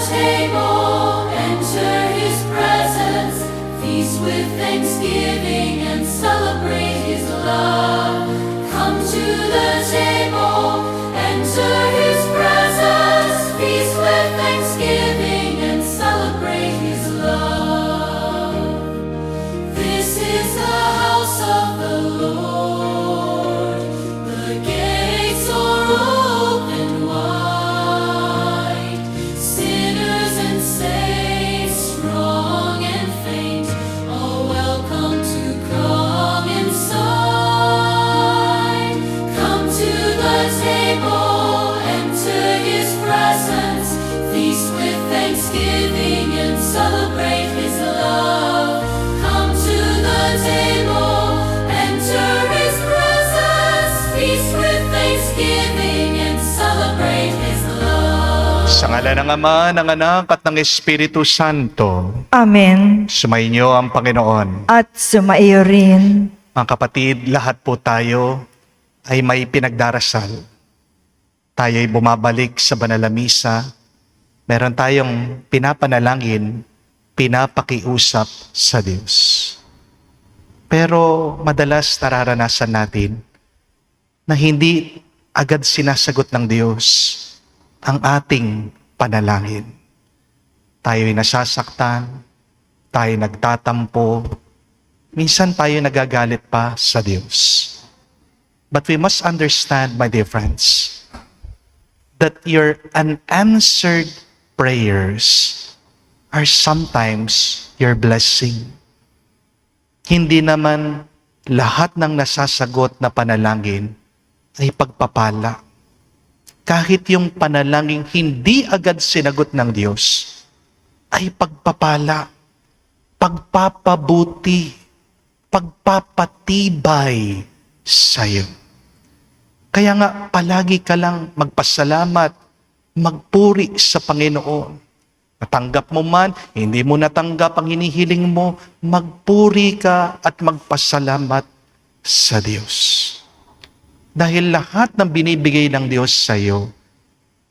table, enter his presence, feast with thanksgiving and celebrate his love. Come to the table, enter his presence, feast with thanksgiving and celebrate his love. This is the house of the Lord, the gates are open wide. Sinners and saints, strong and faint, are welcome to come inside. Come to the table, enter his presence, feast with thanksgiving and celebrate his love. Come to the table, enter his presence, feast with thanksgiving and celebrate his love. Sa ngalan ng Ama, ng Anak at ng Espiritu Santo, Amen. sumainyo ang Panginoon. At sumaiyo rin. Mga kapatid, lahat po tayo ay may pinagdarasal. Tayo'y bumabalik sa banal na misa. Meron tayong pinapanalangin, pinapakiusap sa Diyos. Pero madalas nararanasan natin na hindi agad sinasagot ng Diyos ang ating panalangin. Tayo'y nasasaktan, tayo nagtatampo, minsan tayo nagagalit pa sa Diyos. But we must understand, my dear friends, that your unanswered prayers are sometimes your blessing. Hindi naman lahat ng nasasagot na panalangin ay pagpapala. Kahit yung panalangin hindi agad sinagot ng Diyos, ay pagpapala, pagpapabuti, pagpapatibay sa'yo. Kaya nga, palagi ka lang magpasalamat, magpuri sa Panginoon. Natanggap mo man, hindi mo natanggap ang hinihiling mo, magpuri ka at magpasalamat sa Diyos. Dahil lahat ng binibigay ng Diyos sa iyo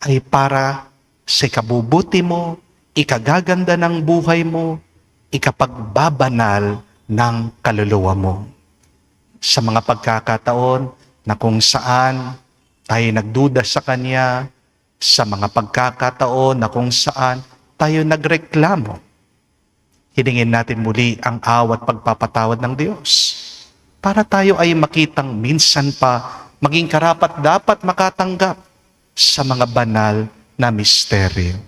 ay para sa ikabubuti mo, ikagaganda ng buhay mo, ikapagbabanal ng kaluluwa mo. Sa mga pagkakataon na kung saan tayo nagduda sa Kanya, sa mga pagkakataon na kung saan tayo nagreklamo, hilingin natin muli ang awat pagpapatawad ng Diyos para tayo ay makitang minsan pa maging karapat-dapat makatanggap sa mga banal na misteryo.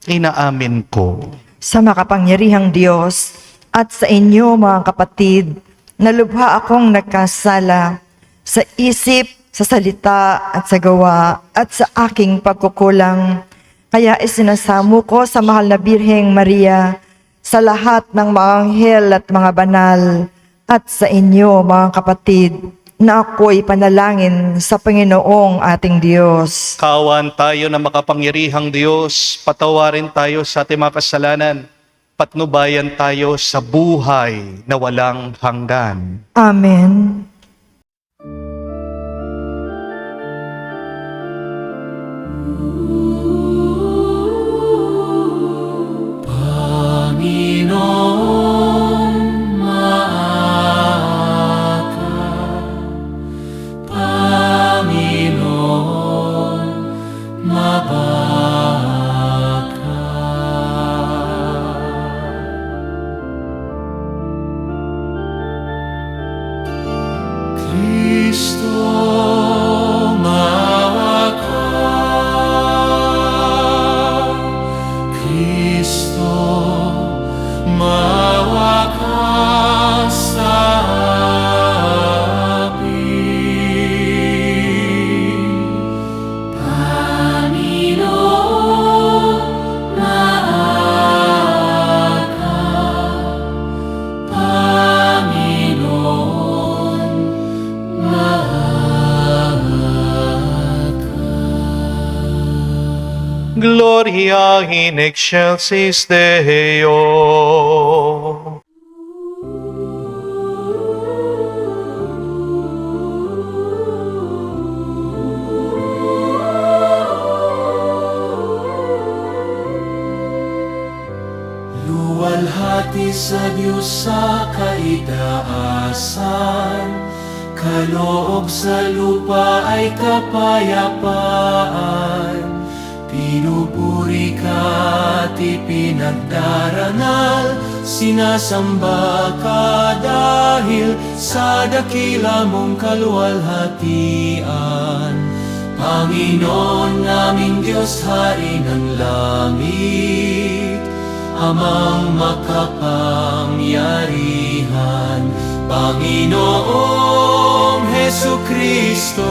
Inaamin ko. Sa makapangyarihang Diyos at sa inyo mga kapatid, na lubha akong nagkasala sa isip, sa salita at sa gawa at sa aking pagkukulang. Kaya isinasamo ko sa mahal na Birheng Maria, sa lahat ng mga anghel at mga banal, at sa inyo mga kapatid, na ako'y panalangin sa Panginoong ating Diyos. Kaawaan tayo na makapangyarihang Diyos, patawarin tayo sa ating mga kasalanan, patnubayan tayo sa buhay na walang hanggan. Amen. Panginoon, maaga. Panginoon, mabaga. Kristo, maawa ka. Kristo, maawa ka sa amin. Panginoon, maaga. Panginoon, Gloria in excelsis Deo. Naluwalhati sa Diyos sa kaitaasan, kaloob sa lupa ay kapayapaan. Pinupuri ka at ipinagdarangal, sinasamba ka dahil sa dakila mong kaluwalhatian. Panginoon naming Diyos, Hari ng langit, Amang makapangyarihan, Panginoong Hesukristo,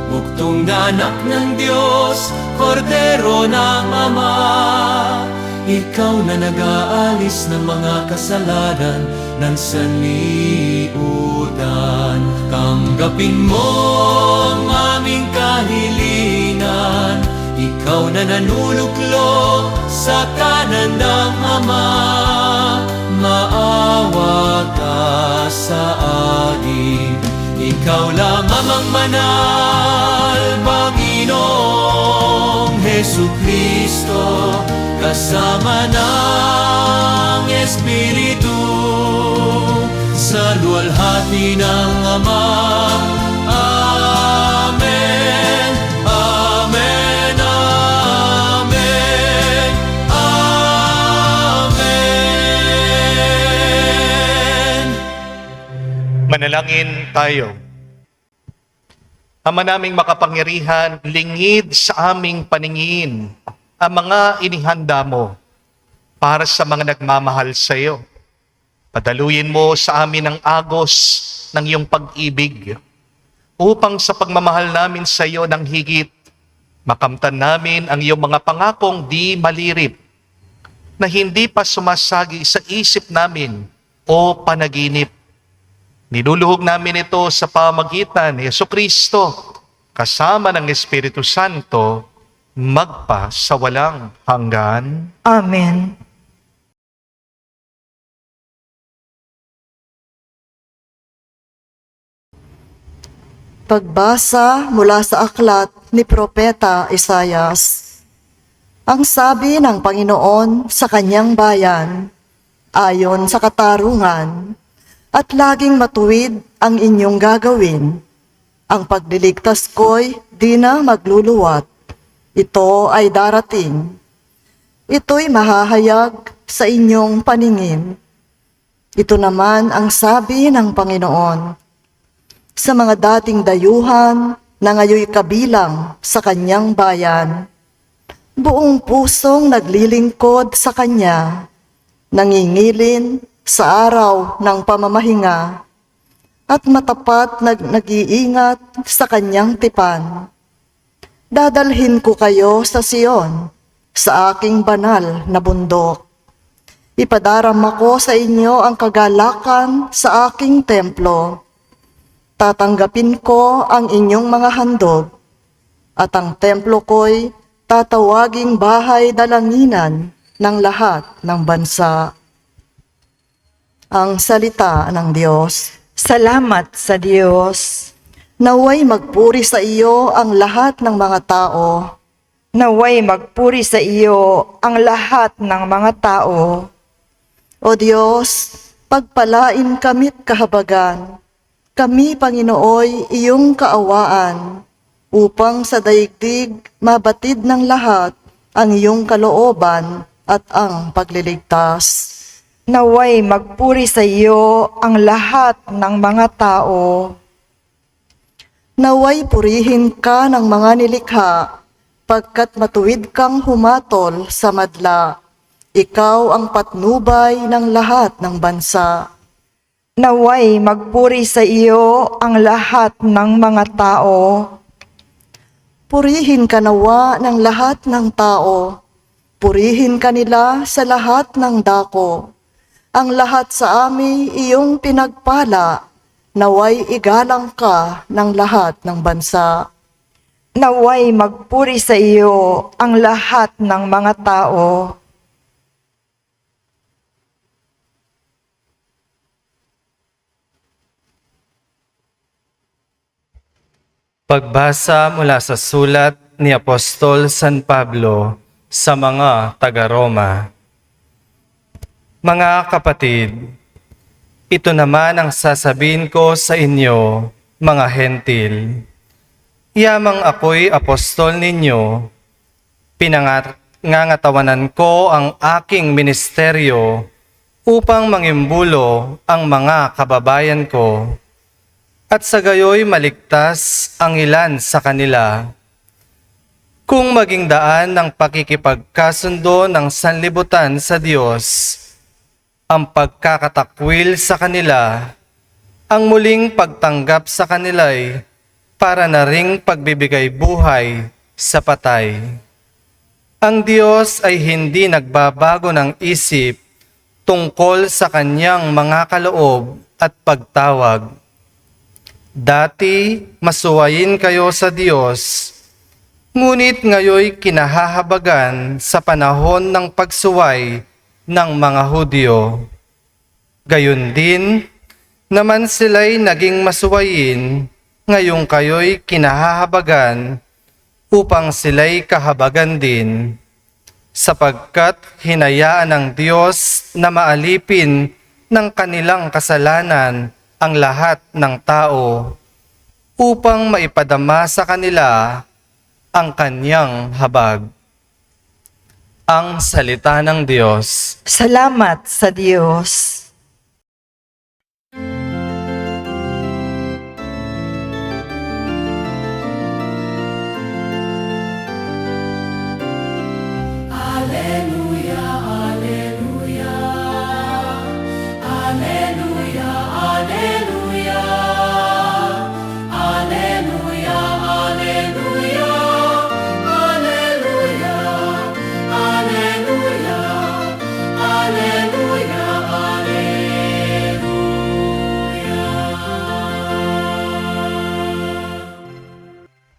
buktong na anak ng Diyos, Kordero ng Ama. Ikaw na nag-aalis ng mga kasalanan ng sanlibutan. Tanggapin mo ang aming kahilingan, ikaw na nanuluklok sa kanan ng Ama. Maawa ka sa akin, ikaw lang amang manal, Panginoong Hesukristo, kasama ng Espiritu, sa luwalhati ng Ama. Amen, Amen, Amen, Amen. Manalangin tayo. Ama naming makapangyarihan, lingid sa aming paningin ang mga inihanda mo para sa mga nagmamahal sa iyo. Padaluyin mo sa amin ang agos ng iyong pag-ibig, upang sa pagmamahal namin sa iyo ng higit, makamtan namin ang iyong mga pangakong di malirip, na hindi pa sumasagi sa isip namin o panaginip. Niluluhog namin ito sa pamagitan ni Jesucristo, kasama ng Espiritu Santo, magpa sa walang hanggan. Amen. Pagbasa mula sa aklat ni Propeta Isayas. Ang sabi ng Panginoon sa kanyang bayan, ayon sa katarungan, at laging matuwid ang inyong gagawin. Ang pagliligtas ko'y di na magluluwat. Ito ay darating. Ito'y mahahayag sa inyong paningin. Ito naman ang sabi ng Panginoon sa mga dating dayuhan na ngayoy kabilang sa kanyang bayan. Buong pusong naglilingkod sa kanya, nangingilin sa araw ng pamamahinga, at matapat nag-iingat sa kanyang tipan. Dadalhin ko kayo sa Sion, sa aking banal na bundok. Ipadarama ko sa inyo ang kagalakan sa aking templo. Tatanggapin ko ang inyong mga handog, at ang templo ko'y tatawaging bahay dalanginan ng lahat ng bansa. Ang salita ng Diyos. Salamat sa Diyos. Naway magpuri sa iyo ang lahat ng mga tao. Naway magpuri sa iyo ang lahat ng mga tao. O Diyos, pagpalain kami't kahabagan. Kami, Panginooy, iyong kaawaan, upang sa daigdig mabatid ng lahat ang iyong kalooban at ang pagliligtas. Naway magpuri sa iyo ang lahat ng mga tao. Naway purihin ka ng mga nilikha, pagkat matuwid kang humatol sa madla. Ikaw ang patnubay ng lahat ng bansa. Naway magpuri sa iyo ang lahat ng mga tao. Purihin ka nawa ng lahat ng tao. Purihin ka nila sa lahat ng dako. Ang lahat sa amin iyong pinagpala, naway igalang ka ng lahat ng bansa. Naway magpuri sa iyo ang lahat ng mga tao. Pagbasa mula sa sulat ni Apostol San Pablo sa mga taga-Roma. Mga kapatid, ito naman ang sasabihin ko sa inyo, mga hentil. Yamang ako'y apostol ninyo, pinangangatawanan ko ang aking ministeryo upang mangimbulo ang mga kababayan ko, at sa gayoy maligtas ang ilan sa kanila. Kung maging daan ng pakikipagkasundo ng sanlibutan sa Diyos, ang pagkakatakwil sa kanila, ang muling pagtanggap sa kanila'y para na ring pagbibigay buhay sa patay. Ang Diyos ay hindi nagbabago ng isip tungkol sa kanyang mga kaloob at pagtawag. Dati, masuwayin kayo sa Diyos, ngunit ngayoy kinahahabagan sa panahon ng pagsuway ng mga Hudyo. Gayon din, naman sila'y naging masuwayin, ngayong kayo'y kinahahabagan upang sila'y kahabagan din, sapagkat hinayaan ng Diyos na maalipin ng kanilang kasalanan ang lahat ng tao, upang maipadama sa kanila ang kanyang habag. Ang salita ng Diyos. Salamat sa Diyos.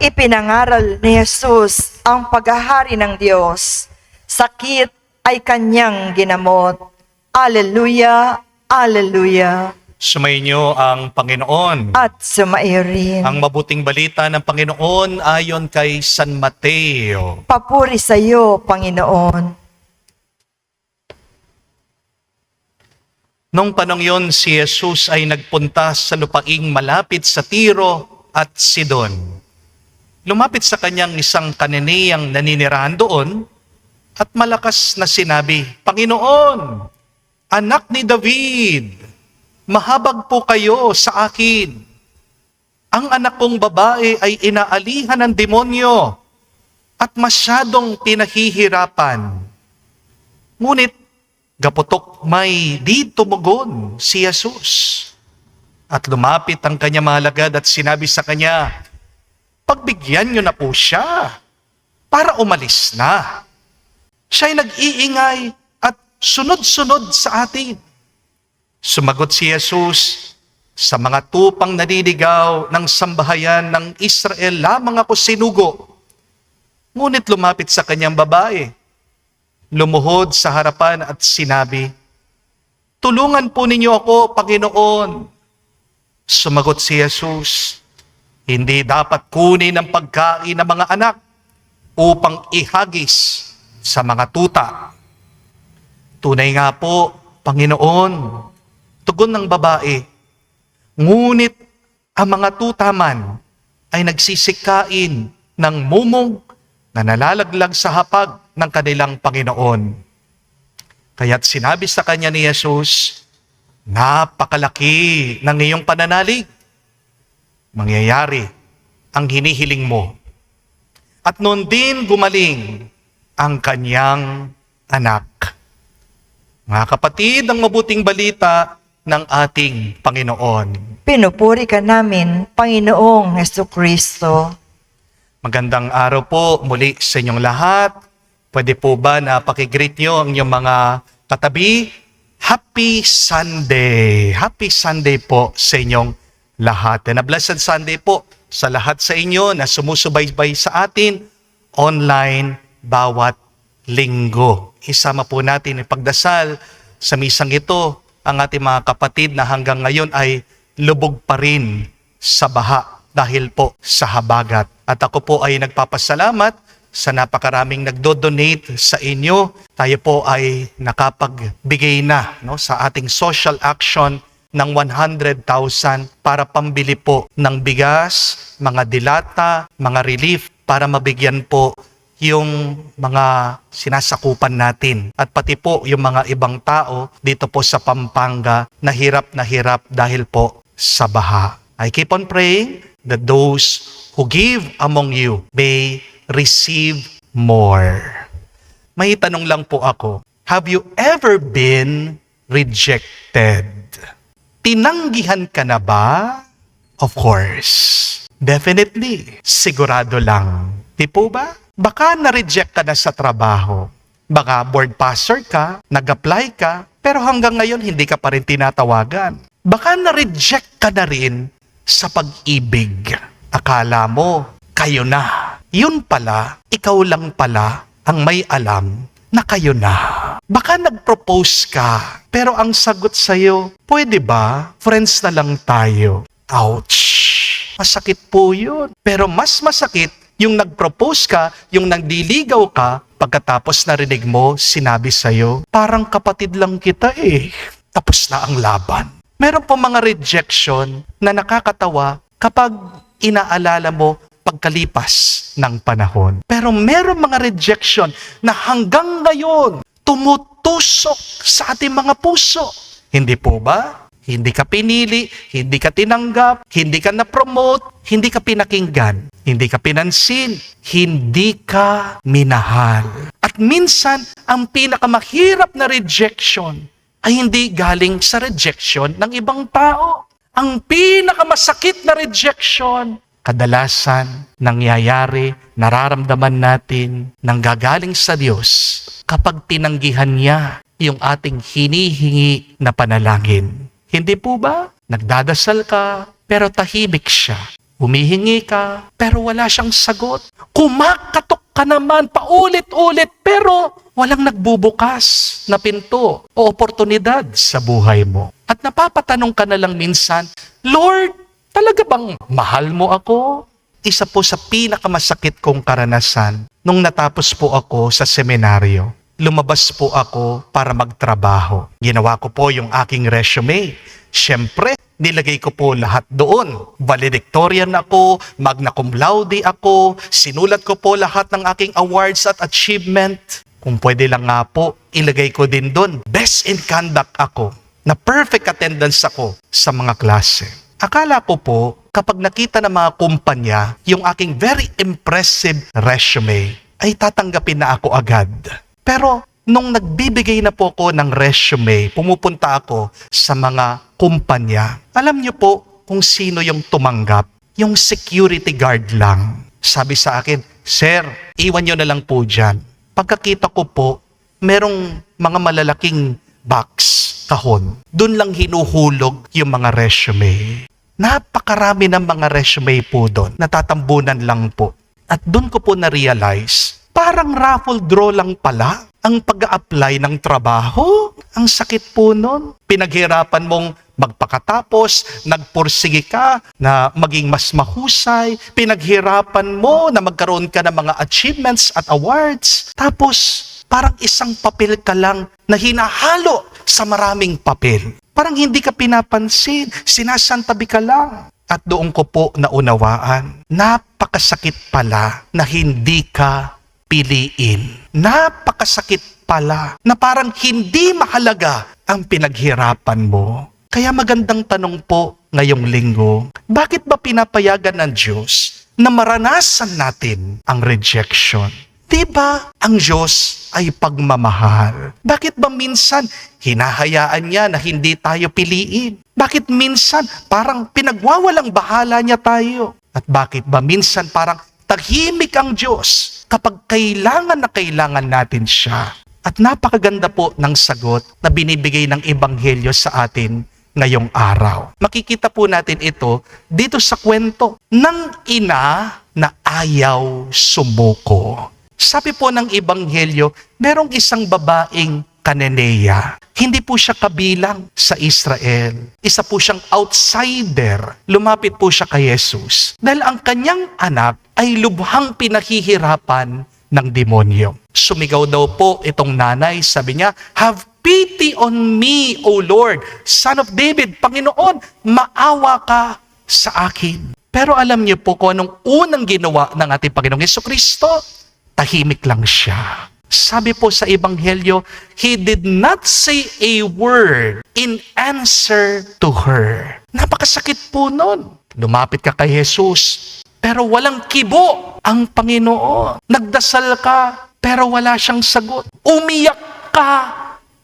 Ipinangaral ni Jesus ang paghahari ng Diyos. Sakit ay kanyang ginamot. Alleluia, alleluia. Sumainyo ang Panginoon. At sumairin. Ang mabuting balita ng Panginoon ayon kay San Mateo. Papuri sa iyo, Panginoon. Noong panong yon, si Jesus ay nagpunta sa lupaing malapit sa Tiro at Sidon. Lumapit sa kanyang isang Kananeyang naninirahan doon at malakas na sinabi, Panginoon, anak ni David, mahabag po kayo sa akin. Ang anak kong babae ay inaalihan ng demonyo at masyadong pinahihirapan. Ngunit gaputok may di tumugon si Jesus. At lumapit ang kanyang mga alagad at sinabi sa kanya, pagbigyan niyo na po siya para umalis na. Siya'y nag-iingay at sunod-sunod sa atin. Sumagot si Jesus, sa mga tupang naninigaw ng sambahayan ng Israel lamang ako sinugo. Ngunit lumapit sa kanyang babae, lumuhod sa harapan at sinabi, tulungan po ninyo ako, Panginoon. Sumagot si Jesus, hindi dapat kunin ang pagkain ng mga anak upang ihagis sa mga tuta. Tunay nga po, Panginoon, tugon ng babae, ngunit ang mga tuta man ay nagsisikain ng mumong na nalalaglag sa hapag ng kanilang Panginoon. Kaya't sinabi sa kanya ni Jesus, napakalaki ng iyong pananalig. Mangyayari ang hinihiling mo. At noon din gumaling ang kanyang anak. Mga kapatid, ang mabuting balita ng ating Panginoon. Pinupuri ka namin, Panginoong Hesukristo. Magandang araw po muli sa inyong lahat. Pwede po ba na pakigreet nyo ang inyong mga katabi? Happy Sunday! Happy Sunday po sa inyong lahat. And a blessed Sunday po sa lahat sa inyo na sumusubaybay sa atin online bawat linggo. Isama po natin ipagdasal sa misang ito ang ating mga kapatid na hanggang ngayon ay lubog pa rin sa baha dahil po sa habagat. At ako po ay nagpapasalamat sa napakaraming nagdo-donate sa inyo. Tayo po ay nakapagbigay na, no, sa ating social action ng 100,000 para pambili po ng bigas, mga dilata, mga relief para mabigyan po yung mga sinasakupan natin. At pati po yung mga ibang tao dito po sa Pampanga na hirap dahil po sa baha. I keep on praying that those who give among you may receive more. May tanong lang po ako. Have you ever been rejected? Tinanggihan ka na ba? Of course. Definitely. Sigurado lang. Di po ba? Baka na-reject ka na sa trabaho. Baka board passer ka, nag-apply ka, pero hanggang ngayon hindi ka pa rin tinatawagan. Baka na-reject ka na rin sa pag-ibig. Akala mo, kayo na. Yun pala, ikaw lang pala ang may alam na kayo na. Baka nag-propose ka, pero ang sagot sa'yo, pwede ba? Friends na lang tayo. Ouch! Masakit po yun. Pero mas masakit yung nag-propose ka, yung nagdiligaw ka, pagkatapos narinig mo, sinabi sa'yo, parang kapatid lang kita eh. Tapos na ang laban. Meron po mga rejection na nakakatawa kapag inaalala mo pagkalipas ng panahon. Pero meron mga rejection na hanggang ngayon tumutusok sa ating mga puso. Hindi po ba? Hindi ka pinili, hindi ka tinanggap, hindi ka na-promote, hindi ka pinakinggan, hindi ka pinansin, hindi ka minahal. At minsan, ang pinakamahirap na rejection ay hindi galing sa rejection ng ibang tao. Ang pinakamasakit na rejection, kadalasan nangyayari, nararamdaman natin, nanggagaling sa Diyos kapag tinanggihan niya yung ating hinihingi na panalangin. Hindi po ba? Nagdadasal ka, pero tahimik siya. Humihingi ka, pero wala siyang sagot. Kumakatok ka naman paulit-ulit, pero walang nagbubukas na pinto o oportunidad sa buhay mo. At napapatanong ka na lang minsan, Lord, talaga bang mahal mo ako? Isa po sa pinakamasakit kong karanasan nung natapos po ako sa seminaryo. Lumabas po ako para magtrabaho. Ginawa ko po yung aking resume. Siyempre, nilagay ko po lahat doon. Valedictorian ako, magna cum laude ako, sinulat ko po lahat ng aking awards at achievement. Kung pwede lang nga po, ilagay ko din doon. Best in conduct ako, na perfect attendance ako sa mga klase. Akala ko po, kapag nakita ng mga kumpanya yung aking very impressive resume, ay tatanggapin na ako agad. Pero nung nagbibigay na po ako ng resume, pumupunta ako sa mga kumpanya. Alam niyo po kung sino yung tumanggap? Yung security guard lang. Sabi sa akin, Sir, iwan niyo na lang po dyan. Pagkakita ko po, merong mga malalaking box, kahon. Doon lang hinuhulog yung mga resume. Napakarami ng mga resume po doon. Natatambunan lang po. At doon ko po na-realize, parang raffle draw lang pala ang pag-a-apply ng trabaho. Ang sakit po nun. Pinaghirapan mong magpakatapos, nagpursige ka na maging mas mahusay, pinaghirapan mo na magkaroon ka ng mga achievements at awards. Tapos, parang isang papel ka lang na hinahalo sa maraming papel. Parang hindi ka pinapansin, sinasantabi ka lang. At doon ko po naunawaan, napakasakit pala na hindi ka piliin. Napakasakit pala na parang hindi mahalaga ang pinaghirapan mo. Kaya magandang tanong po ngayong linggo, bakit ba pinapayagan ng Diyos na maranasan natin ang rejection? Diba ang Diyos ay pagmamahal? Bakit ba minsan hinahayaan niya na hindi tayo piliin? Bakit minsan parang pinagwawalang bahala niya tayo? At bakit ba minsan parang tahimik ang Diyos kapag kailangan na kailangan natin siya? At napakaganda po ng sagot na binibigay ng Ebanghelyo sa atin ngayong araw. Makikita po natin ito dito sa kwento ng ina na ayaw sumuko. Sabi po ng Ebanghelyo, merong isang babaeng Cananeia. Hindi po siya kabilang sa Israel. Isa po siyang outsider. Lumapit po siya kay Jesus. Dahil ang kanyang anak ay lubhang pinahihirapan ng demonyo. Sumigaw daw po itong nanay, sabi niya, "Have pity on me, O Lord, Son of David." Panginoon, maawa ka sa akin. Pero alam niyo po kung anong unang ginawa ng ating Panginoong Jesucristo? Tahimik lang siya. Sabi po sa Ebanghelyo, He did not say a word in answer to her. Napakasakit po nun. Lumapit ka kay Jesus, pero walang kibo ang Panginoon. Nagdasal ka, pero wala siyang sagot. Umiyak ka,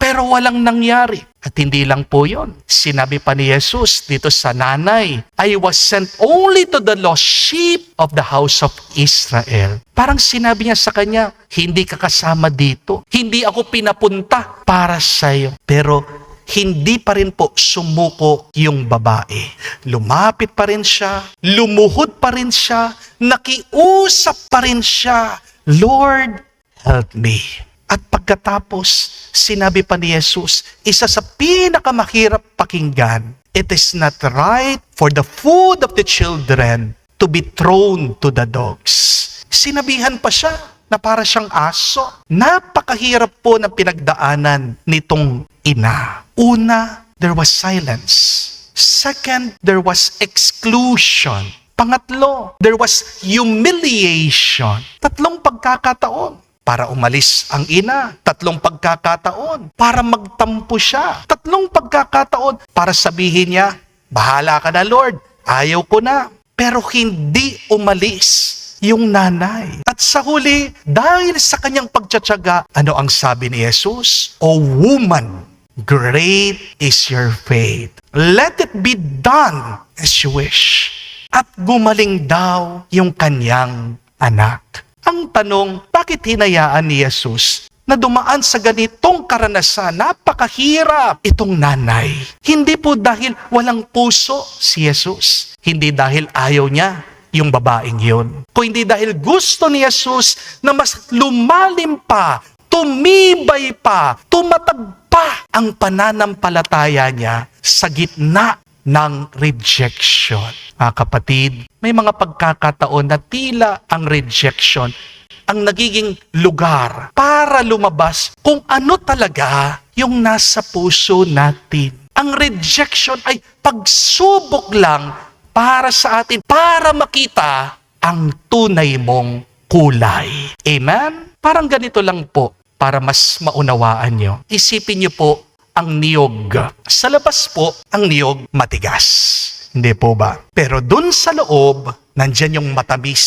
pero walang nangyari. At hindi lang po yon. Sinabi pa ni Jesus dito sa nanay, "I was sent only to the lost sheep of the house of Israel." Parang sinabi niya sa kanya, hindi ka kasama dito. Hindi ako pinapunta para sa'yo. Pero hindi pa rin po sumuko yung babae. Lumapit pa rin siya, lumuhod pa rin siya, nakiusap pa rin siya, "Lord, help me." At pagkatapos, sinabi pa ni Jesus, isa sa pinakamahirap pakinggan, "It is not right for the food of the children to be thrown to the dogs." Sinabihan pa siya na para siyang aso. Napakahirap po ng pinagdaanan nitong ina. Una, there was silence. Second, there was exclusion. Pangatlo, there was humiliation. 3 pagkakataon para umalis ang ina. 3 pagkakataon para magtampo siya. 3 pagkakataon para sabihin niya, "Bahala ka na, Lord. Ayaw ko na." Pero hindi umalis yung nanay. At sa huli, dahil sa kanyang pagtsatsaga, ano ang sabi ni Jesus? "O woman, great is your faith. Let it be done as you wish." At gumaling daw yung kanyang anak. Ang tanong, bakit hinayaan ni Jesus na dumaan sa ganitong karanasan? Napakahirap itong nanay. Hindi po dahil walang puso si Jesus. Hindi dahil ayaw niya yung babaeng yun. Kung hindi dahil gusto ni Jesus na mas lumalim pa, tumibay pa, tumatag pa ang pananampalataya niya sa gitna ng rejection. Mga kapatid, may mga pagkakataon na tila ang rejection ang nagiging lugar para lumabas kung ano talaga yung nasa puso natin. Ang rejection ay pagsubok lang para sa atin, para makita ang tunay mong kulay. Amen? Parang ganito lang po, para mas maunawaan nyo. Isipin nyo po ang niyog. Sa labas po, ang niyog matigas. Hindi po ba? Pero dun sa loob, nandyan yung matamis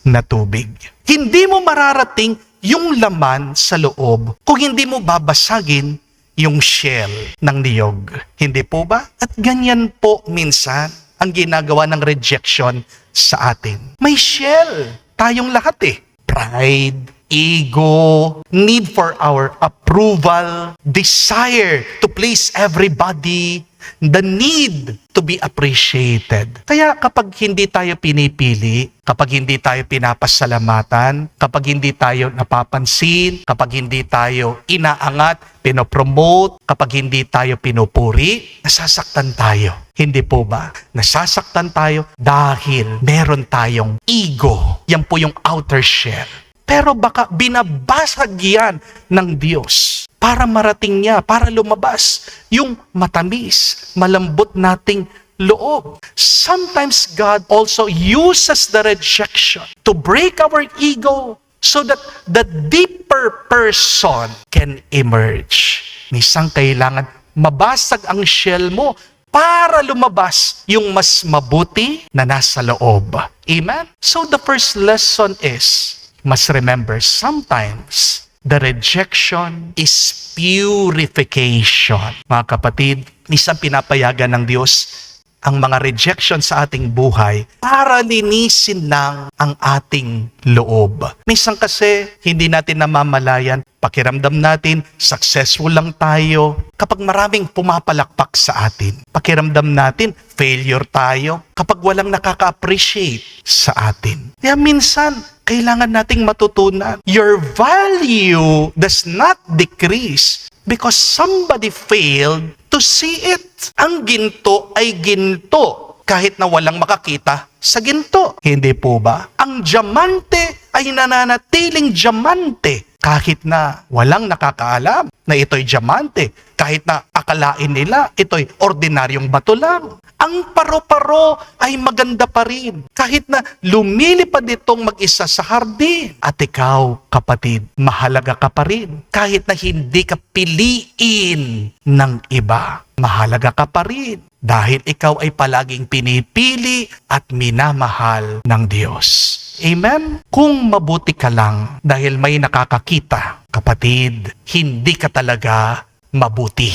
na tubig. Hindi mo mararating yung laman sa loob kung hindi mo babasagin yung shell ng niyog. Hindi po ba? At ganyan po minsan ang ginagawa ng rejection sa atin. May shell. Tayong lahat Pride, ego, need for our approval, desire to please everybody, the need to be appreciated. Kaya kapag hindi tayo pinipili, kapag hindi tayo pinapasalamatan, kapag hindi tayo napapansin, kapag hindi tayo inaangat, pinopromote, kapag hindi tayo pinupuri, nasasaktan tayo. Hindi po ba? Nasasaktan tayo dahil meron tayong ego. Yan po yung outer shell. Pero baka binabasag yan ng Diyos para marating niya, para lumabas yung matamis, malambot nating loob. Sometimes God also uses the rejection to break our ego so that the deeper person can emerge. Minsan kailangan mabasag ang shell mo para lumabas yung mas mabuti na nasa loob. Amen? So the first lesson is, must remember, sometimes the rejection is purification. Mga kapatid, isang pinapayagan ng Diyos ang mga rejection sa ating buhay para linisin lang ang ating loob. Minsan kasi hindi natin namamalayan, pakiramdam natin successful lang tayo kapag maraming pumapalakpak sa atin. Pakiramdam natin failure tayo kapag walang nakaka-appreciate sa atin. Kaya minsan kailangan nating matutunan, your value does not decrease because somebody failed to see it. Ang ginto ay ginto kahit na walang makakita sa ginto. Hindi po ba? Ang diamante ay nananatiling diamante kahit na walang nakakaalam na ito'y diamante, kahit na akalain nila ito'y ordinaryong bato lang. Ang paro-paro ay maganda pa rin kahit na lumilipad itong mag-isa sa hardin. At ikaw, kapatid, mahalaga ka pa rin kahit na hindi ka piliin ng iba. Mahalaga ka pa rin dahil ikaw ay palaging pinipili at minamahal ng Diyos. Amen? Kung mabuti ka lang dahil may nakakakita, kapatid, hindi ka talaga mabuti.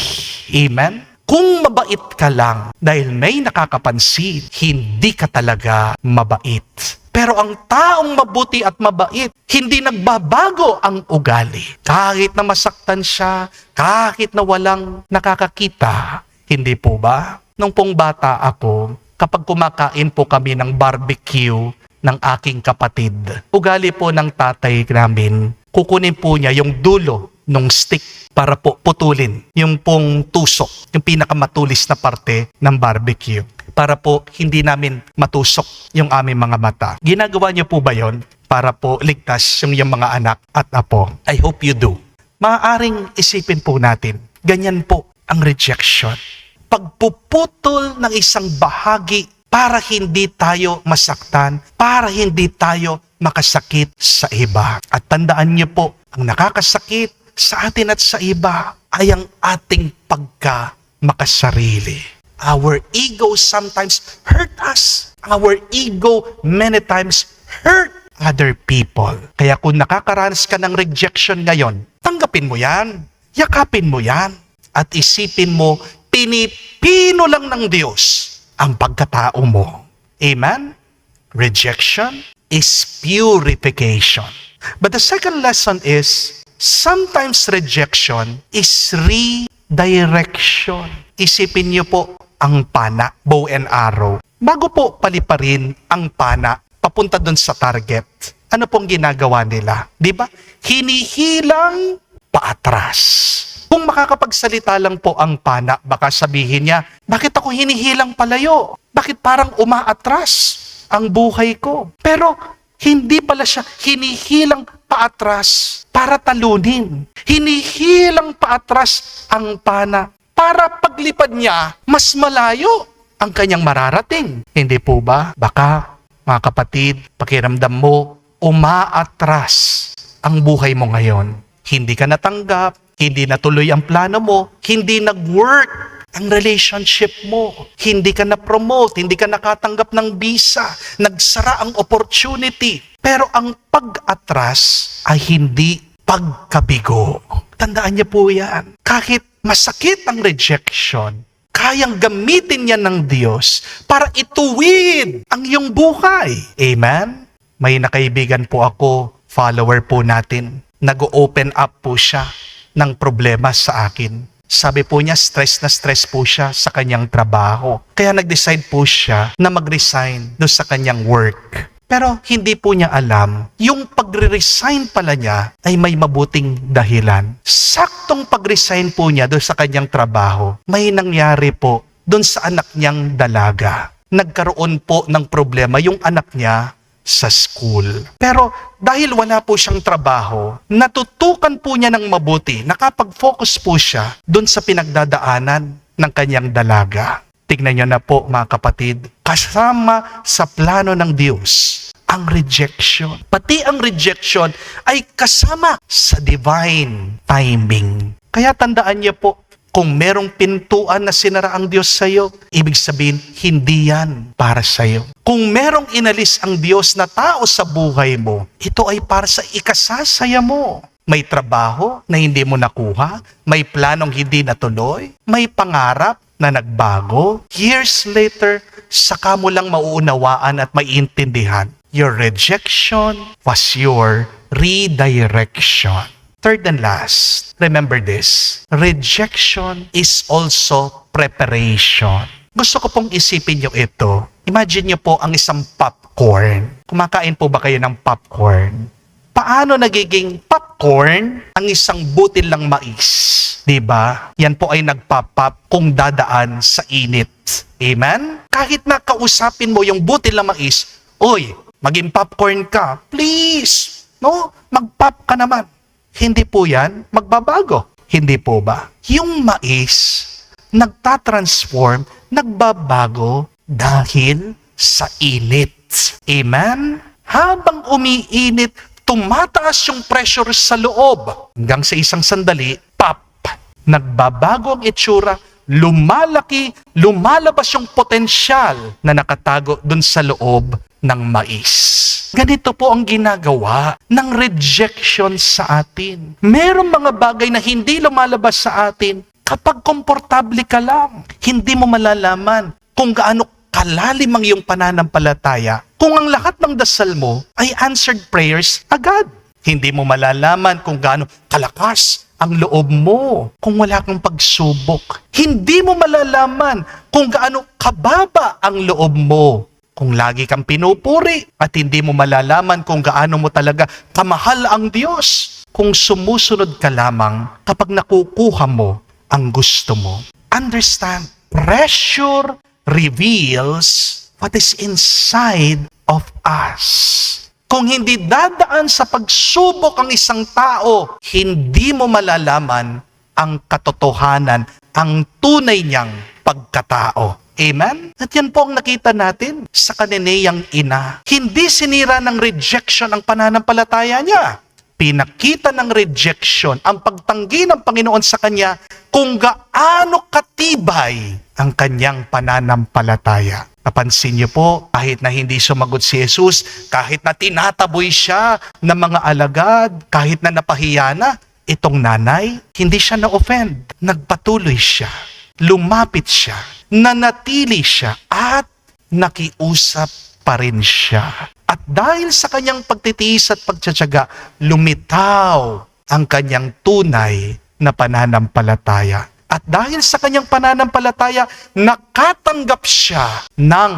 Amen? Kung mabait ka lang dahil may nakakapansin, hindi ka talaga mabait. Pero ang taong mabuti at mabait, hindi nagbabago ang ugali. Kahit na masaktan siya, kahit na walang nakakakita. Hindi po ba? Nung pong bata ako, kapag kumakain po kami ng barbecue ng aking kapatid, ugali po ng tatay namin, kukunin po niya yung dulo nung stick para po putulin yung pong tusok, yung pinakamatulis na parte ng barbecue, para po hindi namin matusok yung aming mga mata. Ginagawa niyo po ba yon para po ligtas yung mga anak at apo? I hope you do. Maaaring isipin po natin, ganyan po ang rejection. Pagpuputol ng isang bahagi para hindi tayo masaktan, para hindi tayo makasakit sa iba. At tandaan niyo po, ang nakakasakit sa atin at sa iba ay ang ating pagka-makasarili. Our ego sometimes hurt us. Our ego many times hurt other people. Kaya kung nakakaranas ka ng rejection ngayon, tanggapin mo yan. Yakapin mo yan. At isipin mo, pinipino lang ng Diyos ang pagkatao mo. Amen? Rejection is purification. But the second lesson is, sometimes rejection is redirection. Isipin niyo po ang pana, bow and arrow. Bago po paliparin ang pana, papunta doon sa target, ano pong ginagawa nila? Di ba? Hinihilang paatras. Kung makakapagsalita lang po ang pana, baka sabihin niya, bakit ako hinihilang palayo? Bakit parang umaatras ang buhay ko? Pero hindi pala siya hinihilang paatras para talunin. Hinihilang paatras ang pana para paglipad niya, mas malayo ang kanyang mararating. Hindi po ba? Baka, mga kapatid, pakiramdam mo, umaatras ang buhay mo ngayon. Hindi ka natanggap, hindi natuloy ang plano mo, hindi nag-work ang relationship mo, hindi ka na-promote, hindi ka nakatanggap ng visa, nagsara ang opportunity. Pero ang pag-atras ay hindi pagkabigo. Tandaan niyo po yan. Kahit masakit ang rejection, kayang gamitin niya ng Diyos para ituwid ang iyong buhay. Amen? May nakaibigan po ako, follower po natin. Nag-open up po siya ng problema sa akin. Sabi po niya, stress na stress po siya sa kanyang trabaho. Kaya nag-decide po siya na mag-resign doon sa kanyang work. Pero hindi po niya alam, yung pag-resign pala niya ay may mabuting dahilan. Saktong pag-resign po niya doon sa kanyang trabaho, may nangyari po doon sa anak niyang dalaga. Nagkaroon po ng problema yung anak niya sa school. Pero dahil wala po siyang trabaho, natutukan po niya ng mabuti, nakapag-focus po siya doon sa pinagdadaanan ng kanyang dalaga. Tignan niyo na po mga kapatid, kasama sa plano ng Diyos ang rejection. Pati ang rejection ay kasama sa divine timing. Kaya tandaan niyo po, kung merong pintuan na sinara ang Diyos sa iyo, ibig sabihin, hindi yan para sa iyo. Kung merong inalis ang Diyos na tao sa buhay mo, ito ay para sa ikasasaya mo. May trabaho na hindi mo nakuha, may planong hindi natuloy, may pangarap na nagbago. Years later, saka mo lang mauunawaan at maiintindihan. Your rejection was your redirection. Third and last, remember this, rejection is also preparation. Gusto ko pong isipin nyo ito. Imagine nyo po ang isang popcorn. Kumakain po ba kayo ng popcorn? Paano nagiging popcorn ang isang butil ng mais? Diba? Yan po ay nagpapap kung dadaan sa init. Amen? Kahit na kausapin mo yung butil na mais, oy, maging popcorn ka, please. No? Mag-pop ka naman. Hindi po yan magbabago. Hindi po ba? Yung mais, nagtatransform, nagbabago dahil sa init. Amen? Habang umiinit, tumataas yung pressure sa loob. Hanggang sa isang sandali, pop, nagbabago ang itsura, lumalaki, lumalabas yung potensyal na nakatago dun sa loob ng mais. Ganito po ang ginagawa ng rejection sa atin. Merong mga bagay na hindi lumalabas sa atin kapag komportable ka lang. Hindi mo malalaman kung gaano kalalim ang iyong pananampalataya kung ang lahat ng dasal mo ay answered prayers agad. Hindi mo malalaman kung gaano kalakas ang loob mo kung wala kang pagsubok. Hindi mo malalaman kung gaano kababa ang loob mo kung lagi kang pinupuri, at hindi mo malalaman kung gaano mo talaga kamahal ang Diyos kung sumusunod ka lamang kapag nakukuha mo ang gusto mo. Understand, pressure reveals what is inside of us. Kung hindi dadaan sa pagsubok ang isang tao, hindi mo malalaman ang katotohanan, ang tunay niyang pagkatao. Amen? At yan po ang nakita natin sa kanineyang ina. Hindi sinira ng rejection ang pananampalataya niya. Pinakita ng rejection ang pagtanggi ng Panginoon sa kanya kung gaano katibay ang kanyang pananampalataya. Napansin niyo po, kahit na hindi sumagot si Jesus, kahit na tinataboy siya ng mga alagad, kahit na napahiya na, itong nanay, hindi siya na-offend. Nagpatuloy siya. Lumapit siya, nanatili siya, at nakiusap pa rin siya. At dahil sa kanyang pagtitiis at pagtsatsaga, lumitaw ang kanyang tunay na pananampalataya. At dahil sa kanyang pananampalataya, nakatanggap siya ng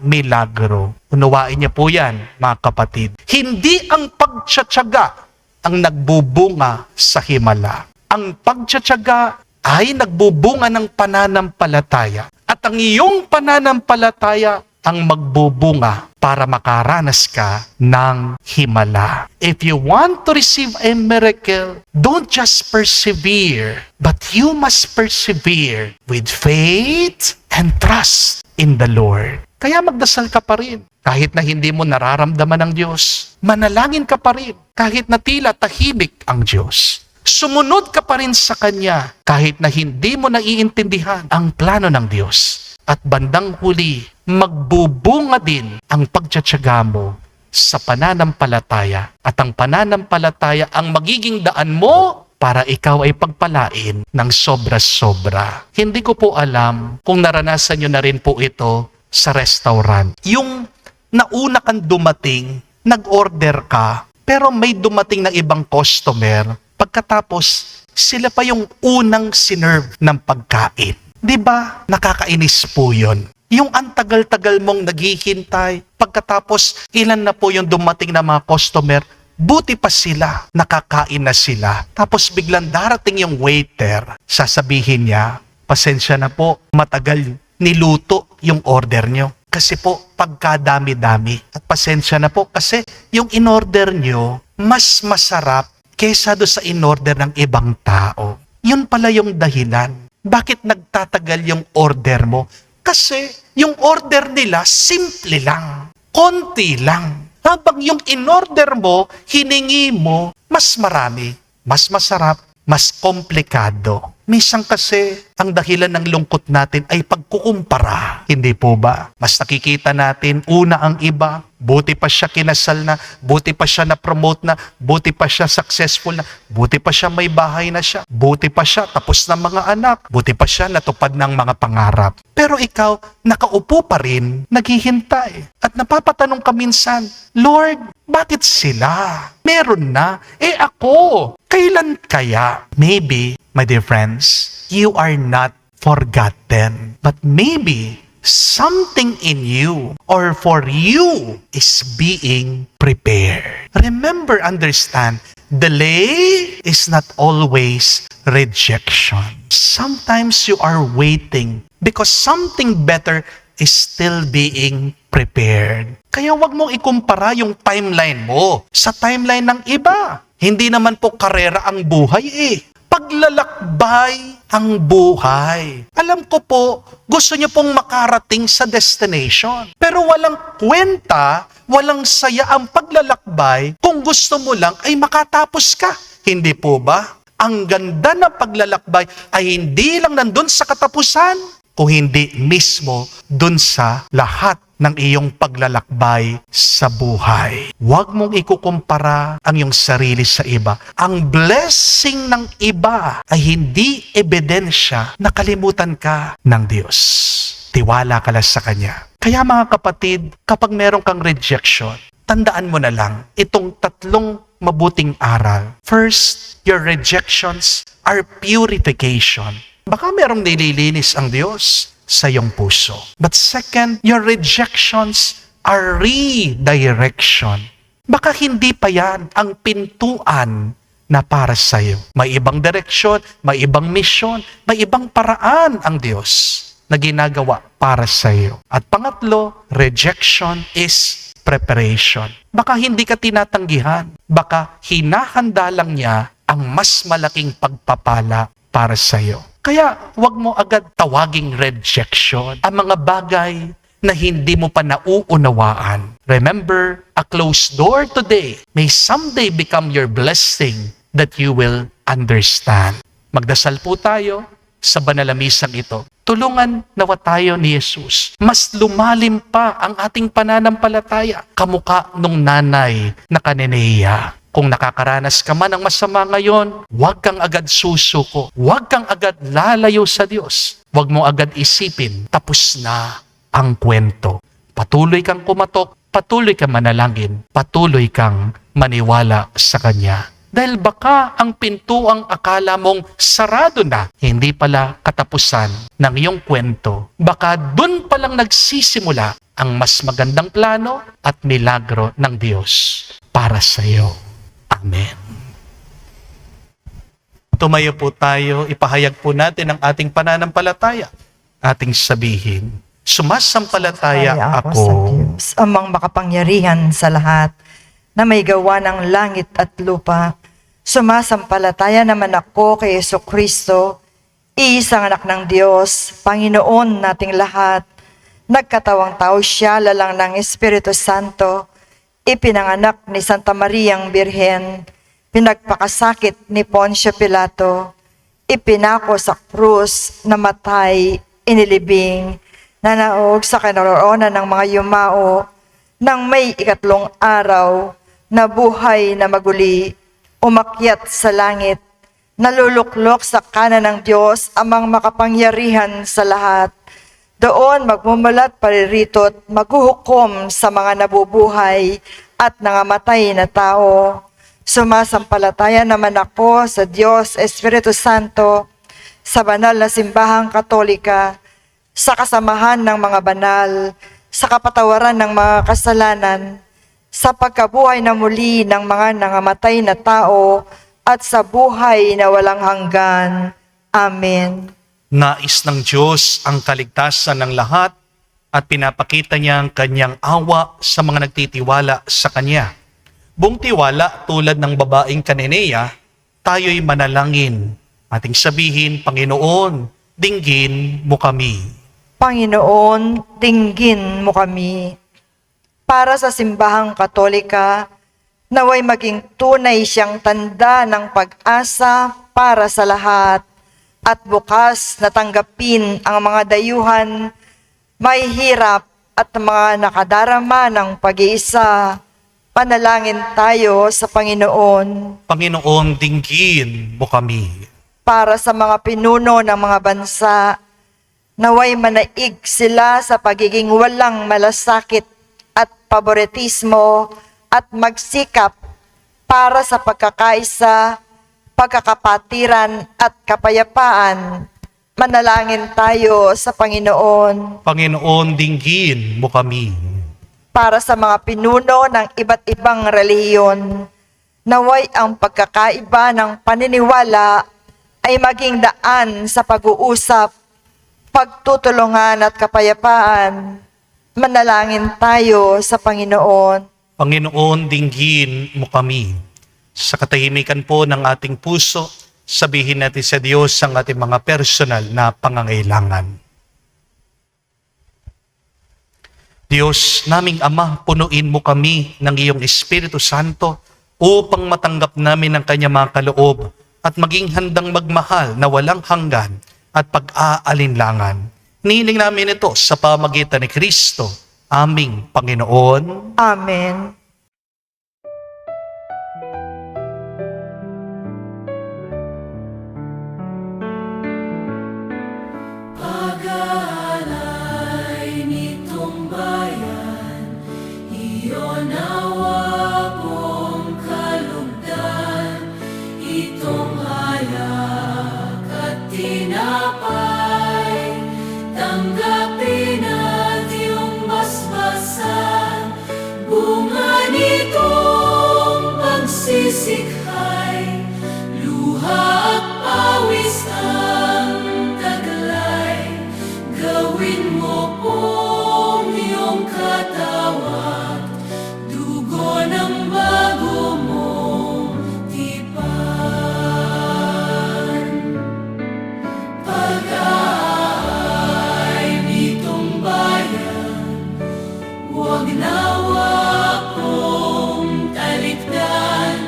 milagro. Unawain niyo po yan, mga kapatid. Hindi ang pagtsatsaga ang nagbubunga sa himala. Ang pagtsatsaga ay nagbubunga ng pananampalataya. At ang iyong pananampalataya ang magbubunga para makaranas ka ng himala. If you want to receive a miracle, don't just persevere, but you must persevere with faith and trust in the Lord. Kaya magdasal ka pa rin. Kahit na hindi mo nararamdaman ang Diyos, manalangin ka pa rin. Kahit na tila tahimik ang Diyos. Sumunod ka pa rin sa Kanya kahit na hindi mo naiintindihan ang plano ng Diyos. At bandang huli, magbubunga din ang pagtsatsaga mo sa pananampalataya. At ang pananampalataya ang magiging daan mo para ikaw ay pagpalain ng sobra-sobra. Hindi ko po alam kung naranasan nyo na rin po ito sa restaurant. Yung nauna kang dumating, nag-order ka, pero may dumating na ibang customer. Pagkatapos, sila pa yung unang sinerve ng pagkain. Diba? Nakakainis po yun. Yung antagal-tagal mong naghihintay, pagkatapos ilan na po yung dumating na mga customer, buti pa sila, nakakain na sila. Tapos biglang darating yung waiter, sasabihin niya, pasensya na po, matagal niluto yung order nyo. Kasi po, pagkadami-dami. At pasensya na po, kasi yung in-order nyo, mas masarap kesa do sa in-order ng ibang tao. Yun pala yung dahilan. Bakit nagtatagal yung order mo? Kasi yung order nila, simple lang. Konti lang. Habang yung in-order mo, hiningi mo, mas marami, mas masarap, mas komplikado. Minsan kasi, ang dahilan ng lungkot natin ay pagkukumpara. Hindi po ba? Mas nakikita natin, una ang iba, buti pa siya kinasal na, buti pa siya na-promote na, buti pa siya successful na, buti pa siya may bahay na siya, buti pa siya tapos ng mga anak, buti pa siya natupad ng mga pangarap. Pero ikaw, nakaupo pa rin, naghihintay. At napapatanong ka minsan, Lord, bakit sila? Meron na. Ako, kailan kaya? Maybe, my dear friends, you are not forgotten. But maybe, something in you or for you is being prepared. Remember, understand, delay is not always rejection. Sometimes you are waiting because something better is still being prepared. Kaya wag mong ikumpara yung timeline mo sa timeline ng iba. Hindi naman po karera ang buhay Paglalakbay ang buhay. Alam ko po, gusto niyo pong makarating sa destination. Pero walang kwenta, walang saya ang paglalakbay kung gusto mo lang ay makatapos ka. Hindi po ba? Ang ganda ng paglalakbay ay hindi lang nandun sa katapusan, kung hindi mismo dun sa lahat ng iyong paglalakbay sa buhay. Huwag mong ikukumpara ang iyong sarili sa iba. Ang blessing ng iba ay hindi ebidensya na kalimutan ka ng Diyos. Tiwala ka lang sa Kanya. Kaya mga kapatid, kapag meron kang rejection, tandaan mo na lang itong tatlong mabuting aral. First, your rejections are purification. Baka merong nililinis ang Diyos sa iyong puso. But second, your rejections are redirection. Baka hindi pa yan ang pintuan na para sa iyo. May ibang direksyon, may ibang misyon, may ibang paraan ang Diyos na ginagawa para sa iyo. At pangatlo, rejection is preparation. Baka hindi ka tinatanggihan. Baka hinahanda lang niya ang mas malaking pagpapala para sa iyo. Kaya huwag mo agad tawaging rejection ang mga bagay na hindi mo pa nauunawaan. Remember, a closed door today may someday become your blessing that you will understand. Magdasal po tayo sa banal na misang ito. Tulungan nawa tayo ni Jesus. Mas lumalim pa ang ating pananampalataya kamukha nung nanay na Canaanea. Kung nakakaranas ka man ng masama ngayon, huwag kang agad susuko. Huwag kang agad lalayo sa Diyos. Huwag mo agad isipin, tapos na ang kwento. Patuloy kang kumatok, patuloy kang manalangin, patuloy kang maniwala sa Kanya. Dahil baka ang pintuang akala mong sarado na, hindi pala katapusan ng iyong kwento. Baka dun palang nagsisimula ang mas magandang plano at milagro ng Diyos para sa iyo. Amen. Tumayo po tayo, ipahayag po natin ang ating pananampalataya. Ating sabihin, sumasampalataya ako sa Diyos, amang makapangyarihan sa lahat, na may gawa ng langit at lupa. Sumasampalataya naman ako kay Jesucristo, iisang anak ng Diyos, Panginoon nating lahat. Nagkatawang tao siya, lalang ng Espiritu Santo, ipinanganak ni Santa Mariang Birhen, pinagpakasakit ni Poncio Pilato, ipinako sa krus, namatay, inilibing, nanaog sa kinaroonan ng mga yumao, nang may ikatlong araw, nabuhay na maguli, umakyat sa langit, naluluklok sa kanan ng Diyos, amang makapangyarihan sa lahat. Doon magmumulat pariritot, maghuhukom sa mga nabubuhay at nangamatay na tao. Sumasampalataya naman ako sa Diyos Espiritu Santo, sa banal na simbahang Katolika, sa kasamahan ng mga banal, sa kapatawaran ng mga kasalanan, sa pagkabuhay na muli ng mga nangamatay na tao, at sa buhay na walang hanggan. Amen. Nais ng Diyos ang kaligtasan ng lahat at pinapakita niya ang Kanyang awa sa mga nagtitiwala sa Kanya. Buong tiwala tulad ng babaeng Canaanea, tayo'y manalangin. Ating sabihin, Panginoon, dinggin mo kami. Panginoon, dinggin mo kami. Para sa simbahang Katolika, naway maging tunay siyang tanda ng pag-asa para sa lahat, at bukas na tanggapin ang mga dayuhan, may hirap at mga nakadarama ng pag-iisa. Panalangin tayo sa Panginoon. Panginoon, dinggin mo kami. Para sa mga pinuno ng mga bansa, naway manaig sila sa pagiging walang malasakit at paboritismo at magsikap para sa pagkakaisa, pagkakapatiran at kapayapaan. Manalangin tayo sa Panginoon. Panginoon, dinggin mo kami. Para sa mga pinuno ng iba't ibang relihiyon, Naway ang pagkakaiba ng paniniwala ay maging daan sa pag-uusap, pagtutulungan at kapayapaan. Manalangin tayo sa Panginoon. Panginoon, dinggin mo kami. Sa katahimikan po ng ating puso, sabihin natin sa Diyos ang ating mga personal na pangangailangan. Diyos naming Ama, punuin mo kami ng iyong Espiritu Santo upang matanggap namin ang kanyang mga kaloob at maging handang magmahal na walang hanggan at pag-aalinlangan. Hinihiling namin ito sa pamagitan ni Kristo, aming Panginoon. Amen. Pag-aalay nitong bayan, iyon nawa pong kalugdan, itong hayak at tinapay, tanggapin at iyong basbasan, bunga nitong pagsisikhay, luha at pawis ang taglay, gawin mo pong iyong katawag, dugo ng bago mong tipan. Pag-aay nitong bayan, huwag nawa kong talikdan,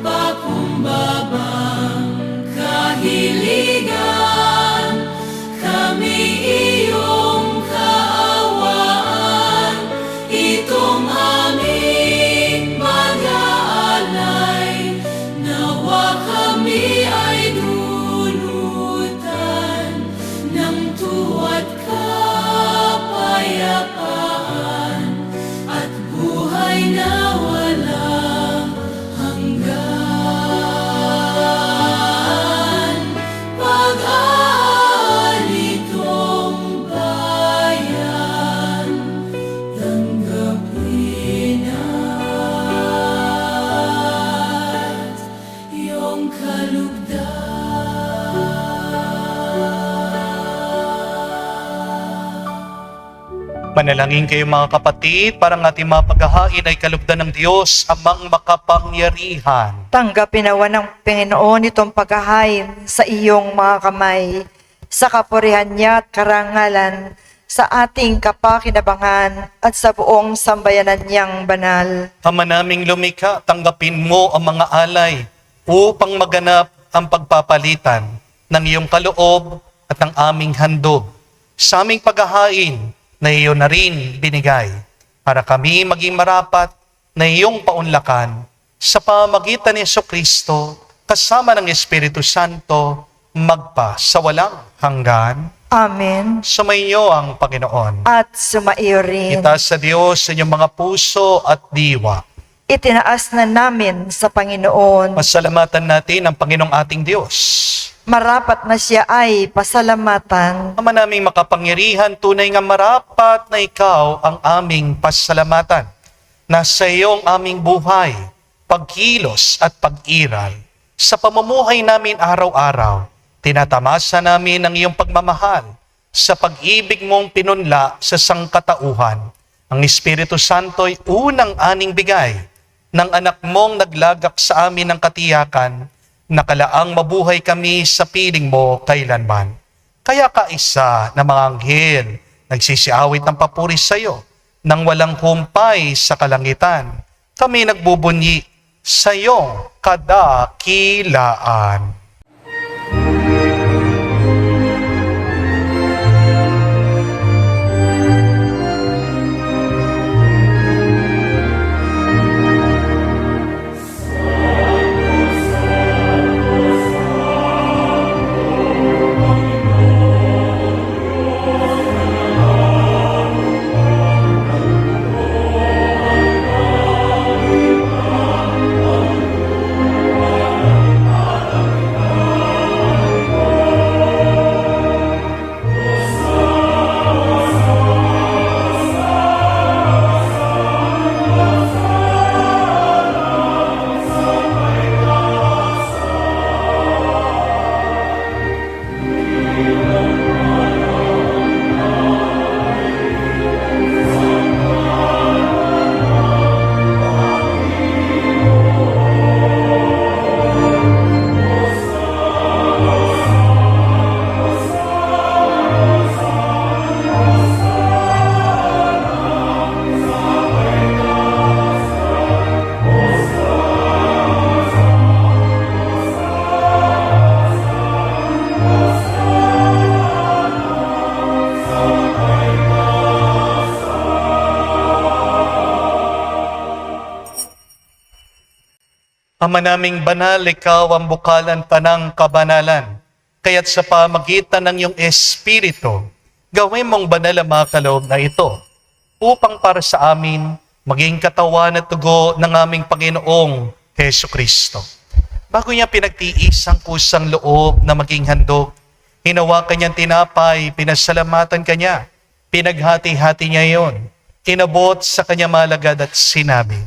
pakumbabang kahiligan, kami iyong kaawaan, itong aming mag-aalay, nawa kami ay dunutan ng tuwa't kapayapaan at buhay na walang hanggan. Pag-alitong bayan, tanggapin at iyong kalugdan. Manalangin kayo mga kapatid, para ang ating mga paghahain ay kalugdan ng Diyos, amang makapangyarihan. Tanggapin nawa ng Panginoon itong paghahain sa iyong mga kamay, sa kapurihan niya at karangalan, sa ating kapakinabangan at sa buong sambayanan niyang banal. Ama naming lumikha, tanggapin mo ang mga alay upang maganap ang pagpapalitan ng iyong kaloob at ng aming handog. Sa aming paghahain na iyo na rin binigay, para kami maging marapat na iyong paunlakan sa pamagitan ni Jesucristo kasama ng Espiritu Santo magpa sa walang hanggan. Amen. Sumainyo ang Panginoon. At sumaiyo rin. Itaas sa Diyos sa inyong mga puso at diwa. Itinaas na namin sa Panginoon. Pasalamatan natin ang Panginoong ating Diyos. Marapat na siya ay pasalamatan. Ama naming makapangyarihan, tunay nga marapat na ikaw ang aming pasalamatan. Nasa iyong aming buhay, pagkilos at pag-iral. Sa pamumuhay namin araw-araw, tinatamasa namin ang iyong pagmamahal sa pag-ibig mong pinunla sa sangkatauhan. Ang Espiritu Santo'y unang aning bigay ng anak mong naglagak sa amin ng katiyakan, nakalaang mabuhay kami sa piling mo kailanman. Kaya kaisa na mga anghel, nagsisiawit ng papuri sa iyo, nang walang humpay sa kalangitan, kami nagbubunyi sa iyong kadakilaan. Ama naming banal, ikaw ang bukalan pa ng kabanalan. Kaya't sa pamagitan ng iyong Espiritu, gawin mong banal ang mga kaloob na ito, upang para sa amin maging katawan at dugo ng aming Panginoong Heso Kristo. Bago niya pinagtiis ang kusang loob na maging handog, hinawakan niyang tinapay, pinasalamatan kanya, pinaghati-hati niya iyon, inabot sa kanya malagad at sinabi,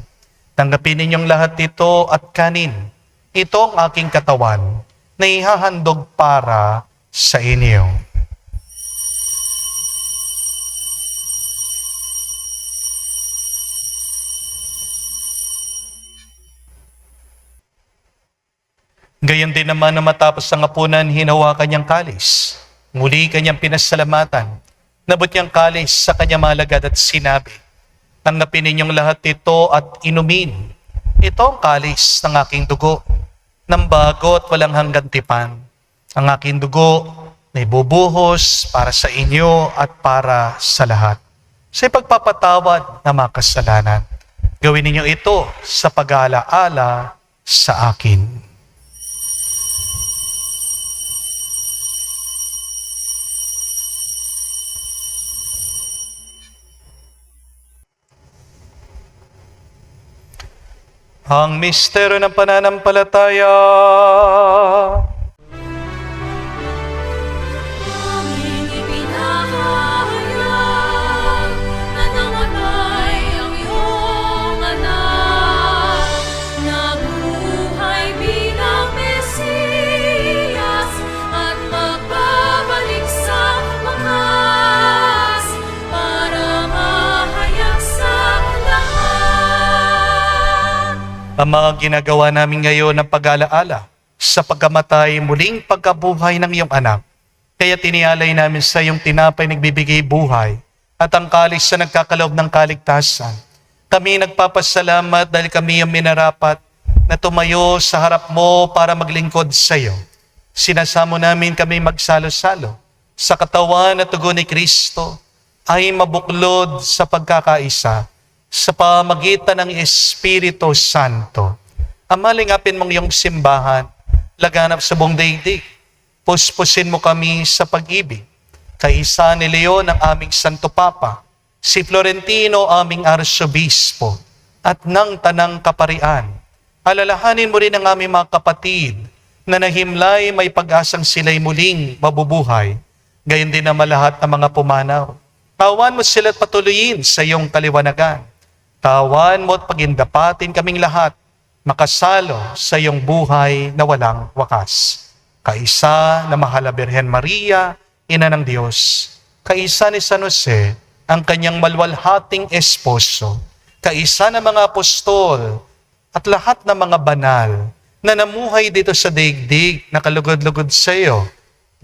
"Tanggapin ninyong lahat ito at kanin. Ito ang aking katawan na ihahandog para sa inyo." Gayon din naman na matapos ang hapunan, hinawakan niyang kalis. Muli kanyang pinasalamatan. Nabot niyang kalis sa kanyang malagad at sinabi, "Tanggapin ninyong lahat ito at inumin. Ito ang kalis ng aking dugo, ng bago at walang hanggang tipan. Ang aking dugo na ibubuhos para sa inyo at para sa lahat, sa ipagpapatawad ng mga kasalanan. Gawin ninyo ito sa pag-aalaala sa akin." Ang misteryo ng pananampalataya. Aming ipinahayag na namatay ang iyong anak, nabuhay bilang Mesiyas at magbabalik sa wakas para mahayag sa lahat. Ang mga ginagawa namin ngayon ng pag-alaala sa pagkamatay, muling pagkabuhay ng iyong anak. Kaya tinialay namin sa iyong tinapay nagbibigay buhay at ang kalis na nagkakaloob ng kaligtasan. Kami nagpapasalamat dahil kami ang minarapat na tumayo sa harap mo para maglingkod sa iyo. Sinasamo namin kami magsalo-salo sa katawan at dugo ni Kristo ay mabuklod sa pagkakaisa sa pamagitan ng Espiritu Santo. Amalingapin mong iyong simbahan, laganap sa buong daigdig. Puspusin mo kami sa pag-ibig. Kaisa ni Leon ang aming Santo Papa, si Florentino aming Arsobispo, at ng Tanang Kaparian. Alalahanin mo rin ang aming mga kapatid na nahimlay may pag-asang sila'y muling mabubuhay. Gayon din naman lahat ng mga pumanaw. Tawan mo sila at patuloyin sa iyong kaliwanagan. Tawan mo at pagindapatin kaming lahat, makasalo sa iyong buhay na walang wakas. Kaisa na mahal na Birhen Maria, Ina ng Diyos. Kaisa ni San Jose, ang kanyang malwalhating esposo. Kaisa ng mga apostol at lahat ng mga banal na namuhay dito sa daigdig na kalugod-lugod sa iyo.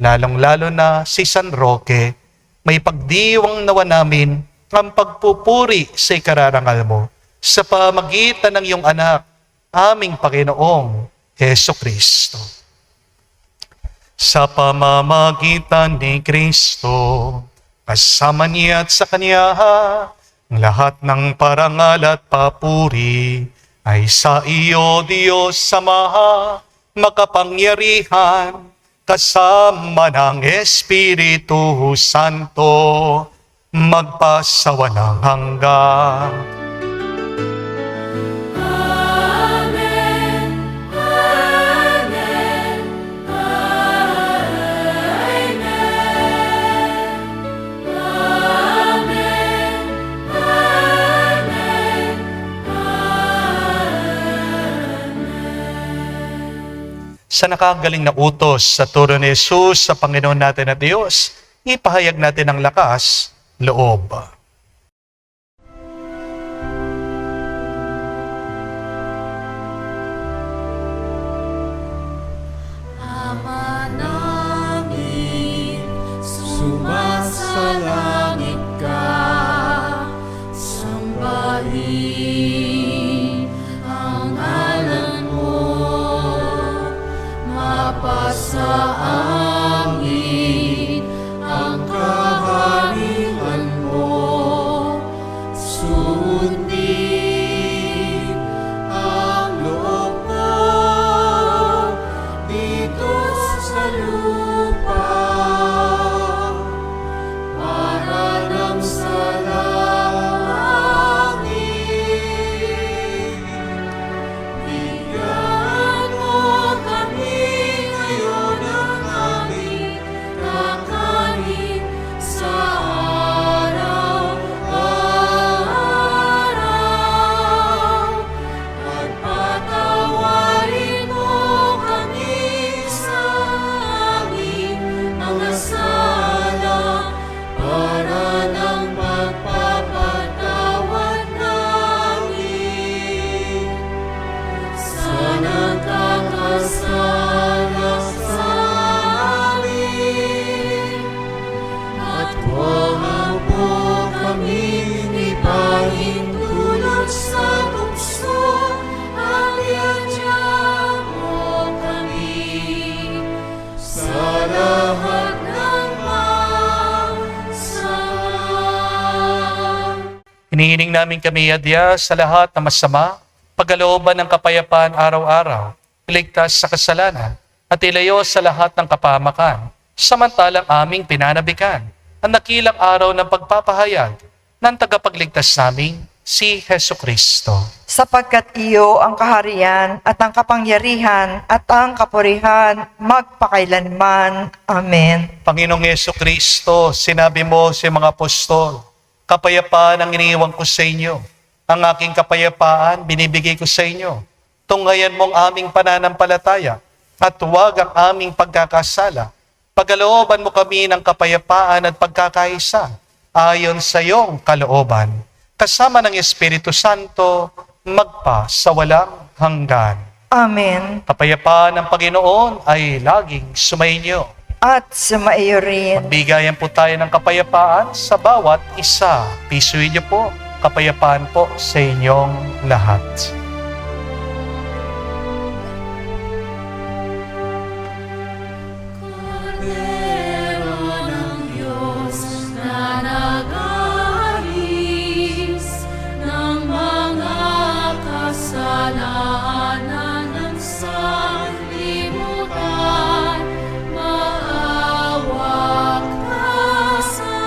Lalong-lalo na si San Roque, may pagdiwang nawa namin ang pagpupuri sa ikararangal mo sa pamagitan ng iyong anak, aming Panginoong Heso Kristo. Sa pamamagitan ni Kristo, kasama niya at sa Kanya, ang lahat ng parangal at papuri ay sa iyo, Diyos Ama, makapangyarihan, kasama ng Espiritu Santo, magpasawalang hanggan. Amen, amen, amen, amen, amen, amen. Sa nakagaling na utos sa turo ni Jesus sa Panginoon natin at Diyos, ipahayag natin ang lakas, loob. Ama namin, sumasalangit ka, sambahin ang ngalan mo, mapasa amin ang kaharian mo. Hinihiling namin kami adya sa lahat na masama, pagkalooban ng kapayapaan araw-araw, iligtas sa kasalanan, at ilayo sa lahat ng kapahamakan, samantalang aming pinanabikan ang dakilang araw ng pagpapahayag ng tagapagligtas naming si Hesu Kristo. Sapagkat iyo ang kaharian at ang kapangyarihan at ang kapurihan magpakailanman. Amen. Panginoong Hesu Kristo, sinabi mo sa mga apostol, kapayapaan ang iniiwan ko sa inyo. Ang aking kapayapaan binibigay ko sa inyo. Tunghayan mong aming pananampalataya at huwag ang aming pagkakasala. Pagkalooban mo kami ng kapayapaan at pagkakaisa ayon sa iyong kalooban. Kasama ng Espiritu Santo, magpa sa walang hanggan. Amen. Kapayapaan ng Panginoon ay laging sumainyo. At sumaiyo rin. Magbigayan po tayo ng kapayapaan sa bawat isa. Pisuin niyo po, kapayapaan po sa inyong lahat. Cordero ng Diyos na nag-aalis ng mga kasalanan ng sanlibutan, maawa ka sa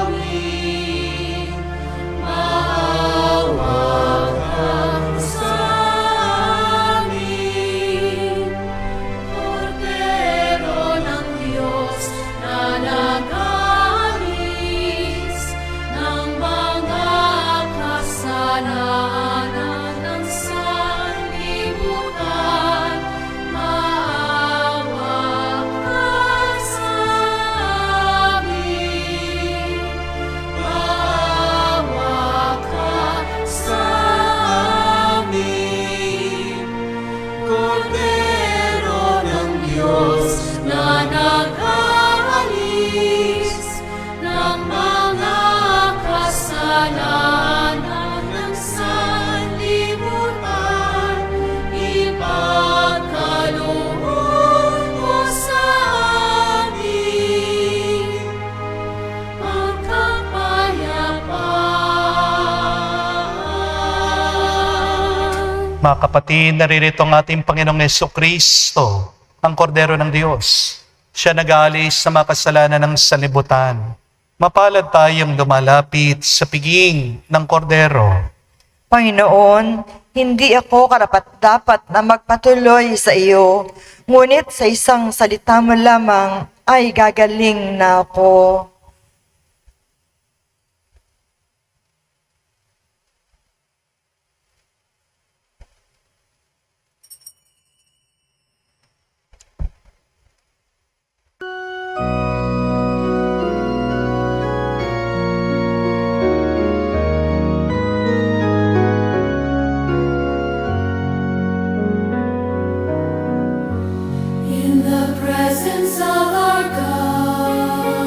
amin. Maawa ka sa amin. Cordero ng Diyos na nag-aalis ng mga kasalanan ng sanlibutan, maawa ka sa amin. Maawa ka sa amin. Cordero ng Diyos na nag-aalis ng mga kasalanan ng sanlibutan, ipagkaloob mo sa amin ang kapayapaan. Mga kapatid, naririto ang ating Panginoong Hesu Kristo, ang Kordero ng Diyos. Siya nag-aalis sa mga kasalanan ng sanlibutan. Mapalad tayong lumalapit sa piging ng Kordero. Panginoon, hindi ako karapat-dapat na magpatuloy sa iyo, ngunit sa isang salita mo lamang ay gagaling na ako. In the presence of our God,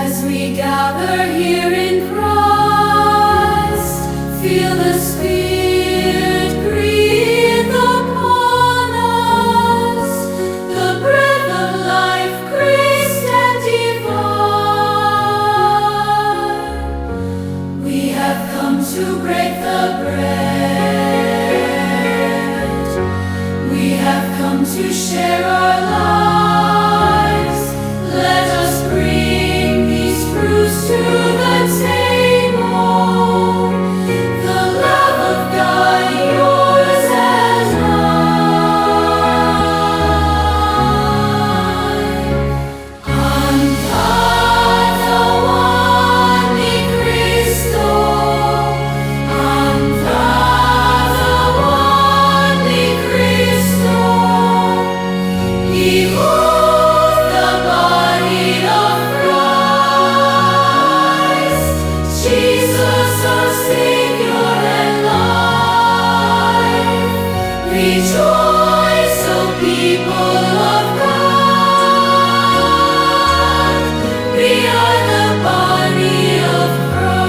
as we gather here in Christ, feel the Spirit breathe upon us, the breath of life, grace and divine. We have come to break the bread. We have come to share our lives. Let us bring these fruits to the table. The love of God, yours and mine. Cantata ni Cristo, cantata ni Cristo. Behold the body of Christ, Jesus our Savior and life. Rejoice, O people of God, we are the body of Christ.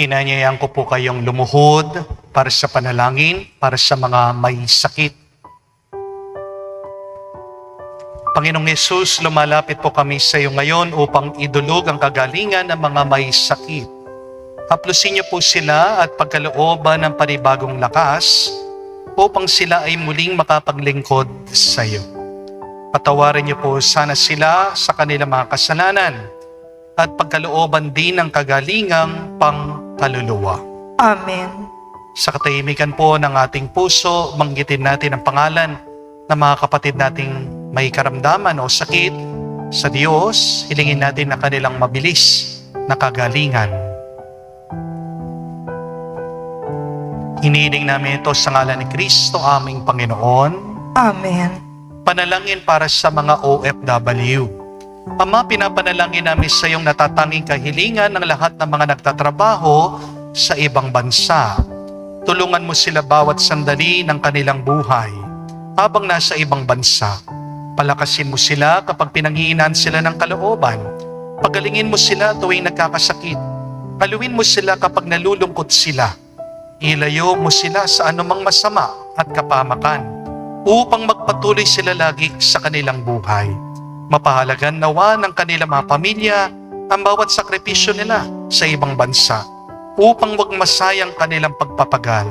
Inanyayan ko po kayong lumuhod para sa panalangin, para sa mga may sakit. Panginoong Yesus, lumalapit po kami sa iyo ngayon upang idulog ang kagalingan ng mga may sakit. Haplusin niyo po sila at pagkalooban ng panibagong lakas upang sila ay muling makapaglingkod sa iyo. Patawarin niyo po sana sila sa kanilang mga kasalanan at pagkalooban din ng kagalingang pangkaluluwa. Amen. Sa katahimikan po ng ating puso, banggitin natin ang pangalan ng mga kapatid nating may karamdaman o sakit sa Diyos. Hilingin natin na kanilang mabilis na kagalingan. Hinihiling namin ito sa ngalan ni Kristo, aming Panginoon. Amen. Panalangin para sa mga OFW. Ama, pinapanalangin namin sa iyong natatanging kahilingan ng lahat ng mga nagtatrabaho sa ibang bansa. Tulungan mo sila bawat sandali ng kanilang buhay habang nasa ibang bansa. Palakasin mo sila kapag pinanghihinaan sila ng kalooban. Pagalingin mo sila tuwing nagkakasakit. Paluin mo sila kapag nalulungkot sila. Ilayo mo sila sa anumang masama at kapamakan upang magpatuloy sila lagi sa kanilang buhay. Mapahalagan nawa ng kanilang mga pamilya ang bawat sakripisyo nila sa ibang bansa upang wag masayang kanilang pagpapagal.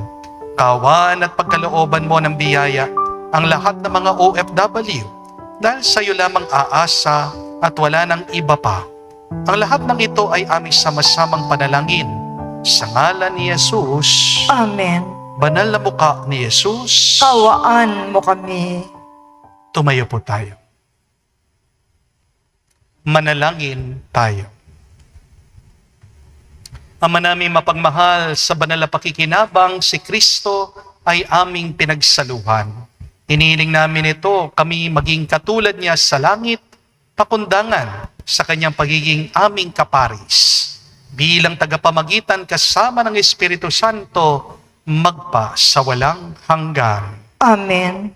Kawan at pagkalooban mo ng biyaya ang lahat ng mga OFW dahil sa iyo lamang aasa at wala nang iba pa. Ang lahat ng ito ay aming sama-samang panalangin sa ngalan ni Jesus. Amen. Banal na mukha ni Jesus. Kawaan mo kami. Tumayo po tayo. Manalangin tayo. Ama namin mapagmahal, sa banal na pakikinabang, si Kristo ay aming pinagsaluhan. Inihiling namin ito, kami maging katulad niya sa langit, pakundangan sa kanyang pagiging aming kaparis. Bilang tagapamagitan kasama ng Espiritu Santo, magpa sa walang hanggan. Amen.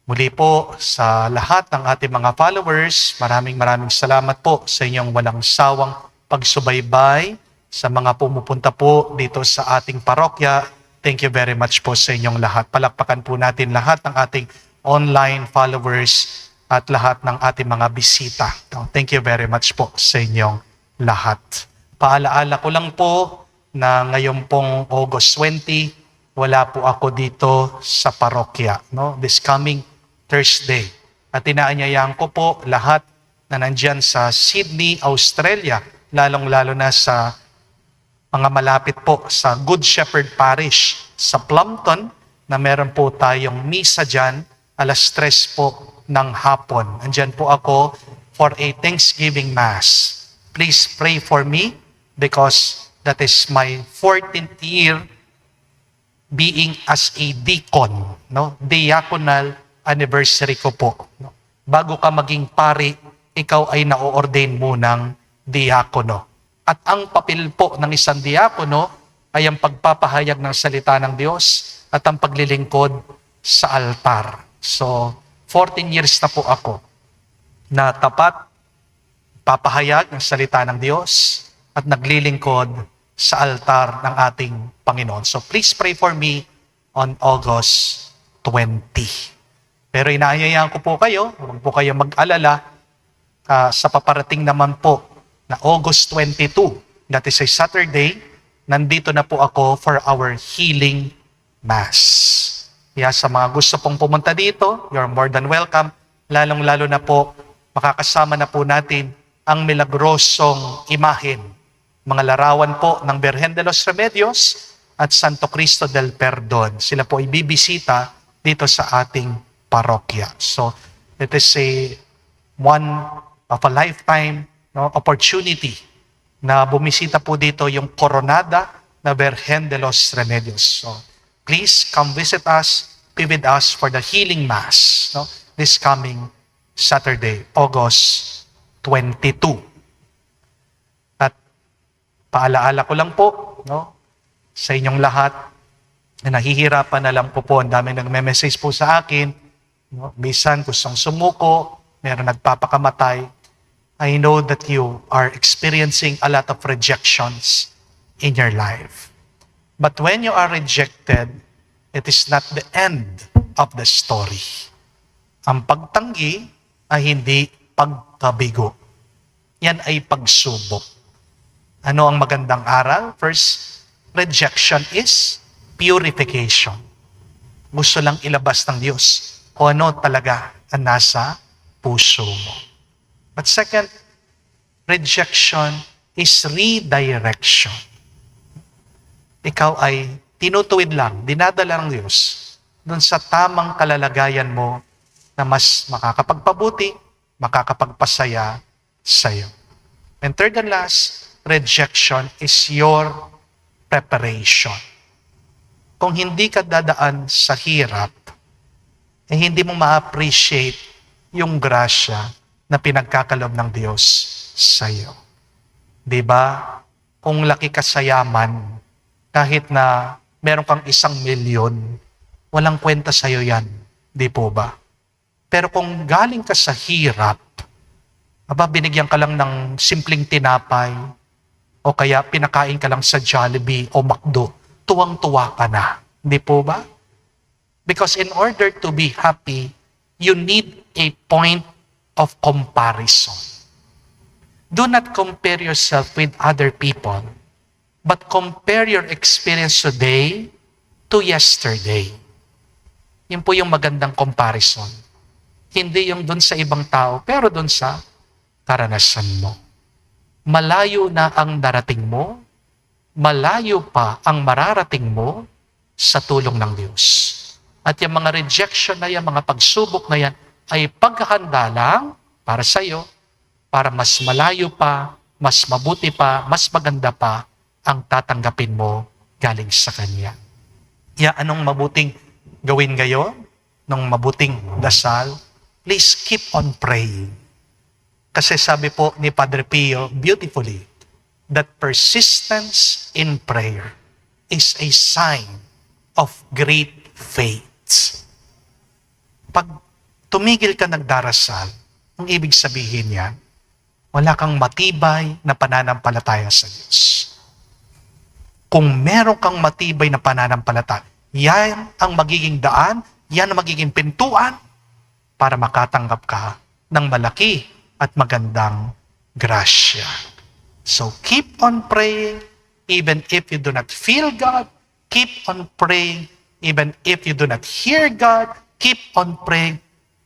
Muli po sa lahat ng ating mga followers, maraming salamat po sa inyong walang sawang pagsubaybay, sa mga pumupunta po dito sa ating parokya. Thank you very much po sa inyong lahat. Palakpakan po natin lahat ng ating online followers at lahat ng ating mga bisita. Thank you very much po sa inyong lahat. Paalaala ko lang po na ngayon pong August 20, wala po ako dito sa parokya. No? This coming Thursday. At inaanyayahan ko po lahat na nandyan sa Sydney, Australia, lalong-lalo na sa mga malapit po sa Good Shepherd Parish sa Plumpton, na meron po tayong misa dyan, 3:00 po ng hapon. Andyan po ako for a Thanksgiving Mass. Please pray for me because that is my 14th year being as a deacon. No? Diaconal anniversary ko po. No? Bago ka maging pari, ikaw ay na-ordain mo ng diakono. At ang papel po ng isang diakono ay ang pagpapahayag ng salita ng Diyos at ang paglilingkod sa altar. So, 14 years na po ako na tapat, papahayag ng salita ng Diyos at naglilingkod sa altar ng ating Panginoon. So, please pray for me on August 20. Pero inaanyayahan ko po kayo, huwag po kayo mag-alala sa paparating naman po na August 22, that is a Saturday, nandito na po ako for our healing mass. Kaya sa mga gusto pong pumunta dito, you're more than welcome. Lalong-lalo na po, makakasama na po natin ang milagrosong imahen, mga larawan po ng Birhen de los Remedios at Santo Cristo del Perdon. Sila po ibibisita dito sa ating parokya. So, it is one of a lifetime opportunity na bumisita po dito yung Coronada na Birhen de los Remedios. So, please come visit us, be with us for the healing mass this coming Saturday, August 22. At paalaala ko lang po sa inyong lahat na nahihirapan na lang po, ang dami nagme-message po sa akin, bisan gustong sumuko, meron nagpapakamatay. I know that you are experiencing a lot of rejections in your life. But when you are rejected, it is not the end of the story. Ang pagtanggi ay hindi pagkabigo. Yan ay pagsubok. Ano ang magandang aral? First, rejection is purification. Gusto lang ilabas ng Diyos kung ano talaga ang nasa puso mo. But second, rejection is redirection. Ikaw ay tinutuwid lang, dinadala ng Diyos dun sa tamang kalalagayan mo na mas makakapagpabuti, makakapagpasaya sa'yo. And third and last, rejection is your preparation. Kung hindi ka dadaan sa hirap, eh hindi mo ma-appreciate yung grasya na pinagkakalob ng Diyos sa'yo. Diba? Kung laki ka sa yaman, kahit na meron kang 1,000,000, walang kwenta sa'yo yan. Di po ba? Pero kung galing ka sa hirap, binigyan ka lang ng simpleng tinapay, o kaya pinakain ka lang sa Jollibee o McDo, tuwang-tuwa ka na. Di po ba? Because in order to be happy, you need a point of comparison. Do not compare yourself with other people, but compare your experience today to yesterday. Yun po yung magandang comparison. Hindi yung dun sa ibang tao, pero dun sa karanasan mo. Malayo na ang darating mo, malayo pa ang mararating mo sa tulong ng Diyos. At yung mga rejection na yan, mga pagsubok na yan, ay paghahanda lang para sa'yo, para mas malayo pa, mas mabuti pa, mas maganda pa ang tatanggapin mo galing sa Kanya. Anong mabuting gawin ngayon? Nung mabuting dasal? Please keep on praying. Kasi sabi po ni Padre Pio beautifully, that persistence in prayer is a sign of great faith. Pag tumigil ka nagdarasal, ang ibig sabihin yan, wala kang matibay na pananampalataya sa Diyos. Kung meron kang matibay na pananampalataya, yan ang magiging daan, yan ang magiging pintuan para makatanggap ka ng malaki at magandang grasya. So keep on praying even if you do not feel God. Keep on praying even if you do not hear God. Keep on praying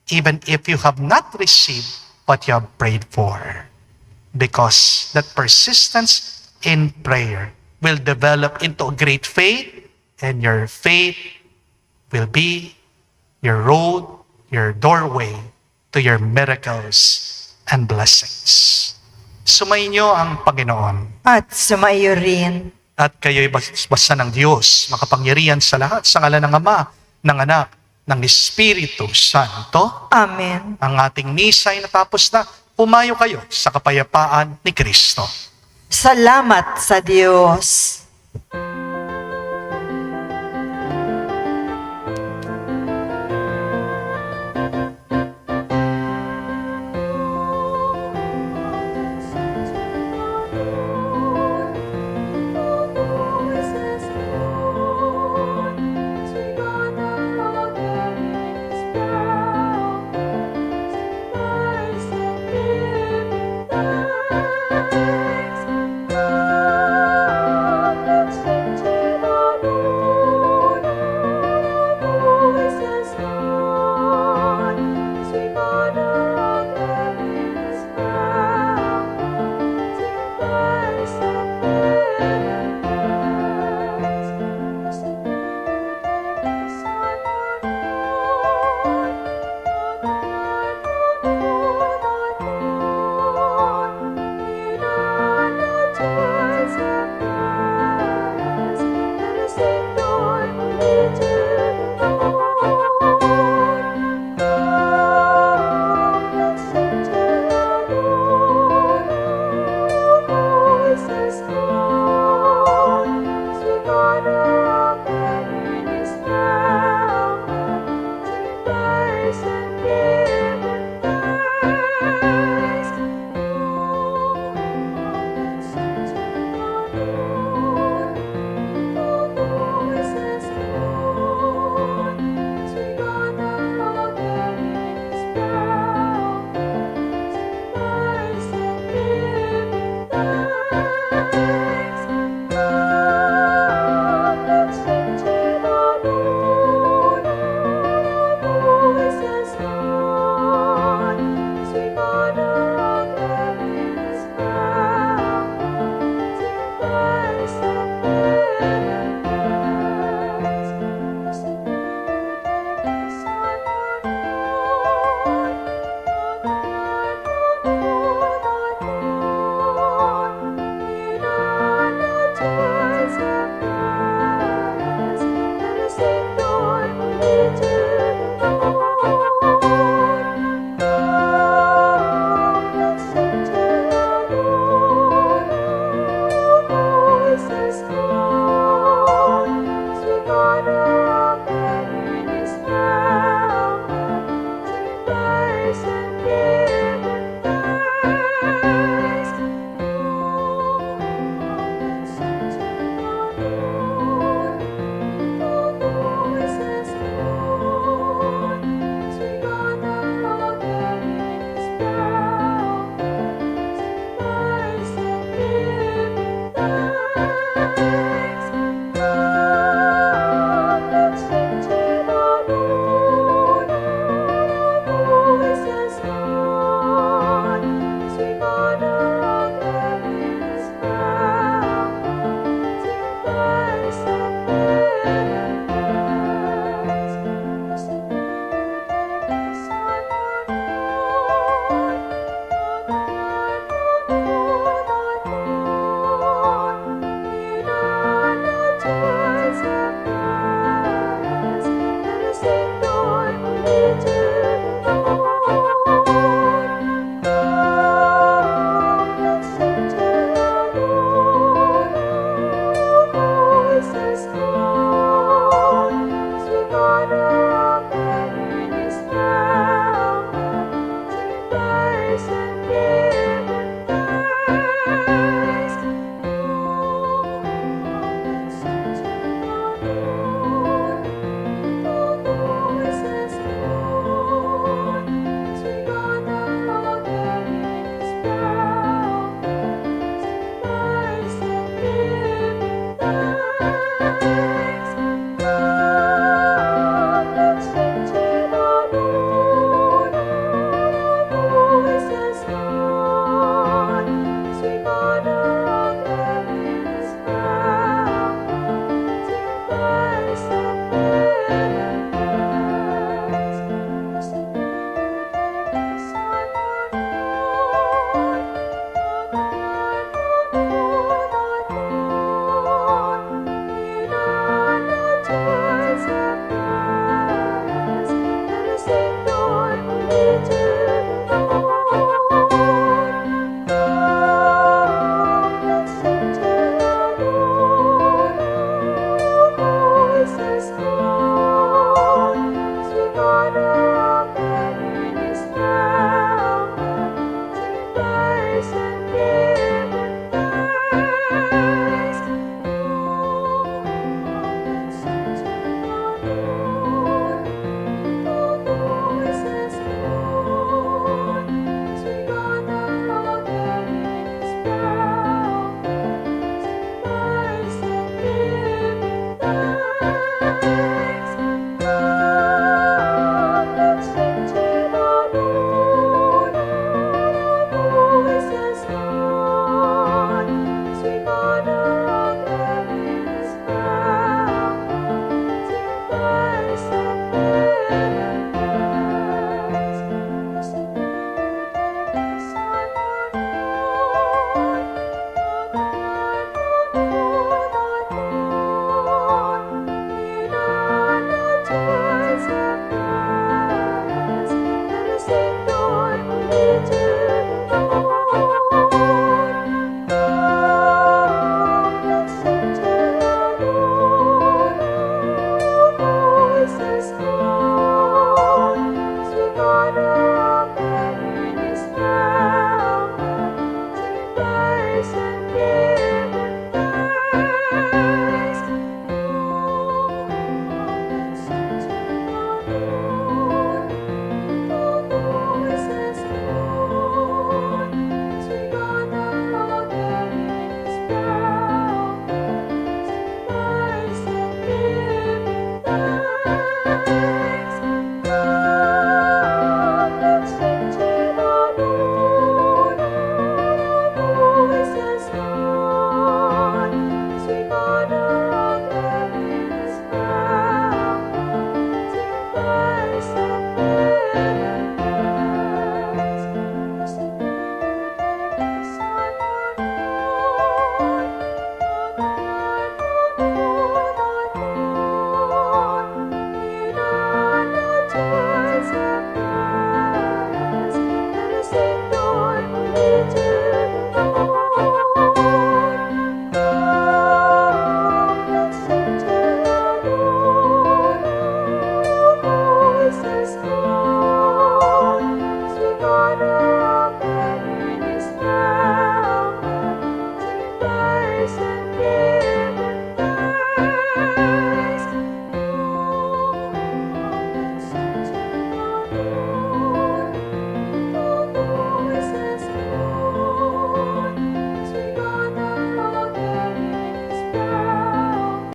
even if you have not received what you have prayed for. Because that persistence in prayer will develop into a great faith, and your faith will be your road, your doorway to your miracles and blessings. Sumainyo ang Panginoon. At sumayo rin. At kayo'y basta ng Diyos, makapangyarihan sa lahat, sa ngalan ng Ama, ng Anak, ng Espiritu Santo. Amen. Ang ating misa ay natapos na. Pumayo kayo sa kapayapaan ni Kristo. Salamat sa Diyos. and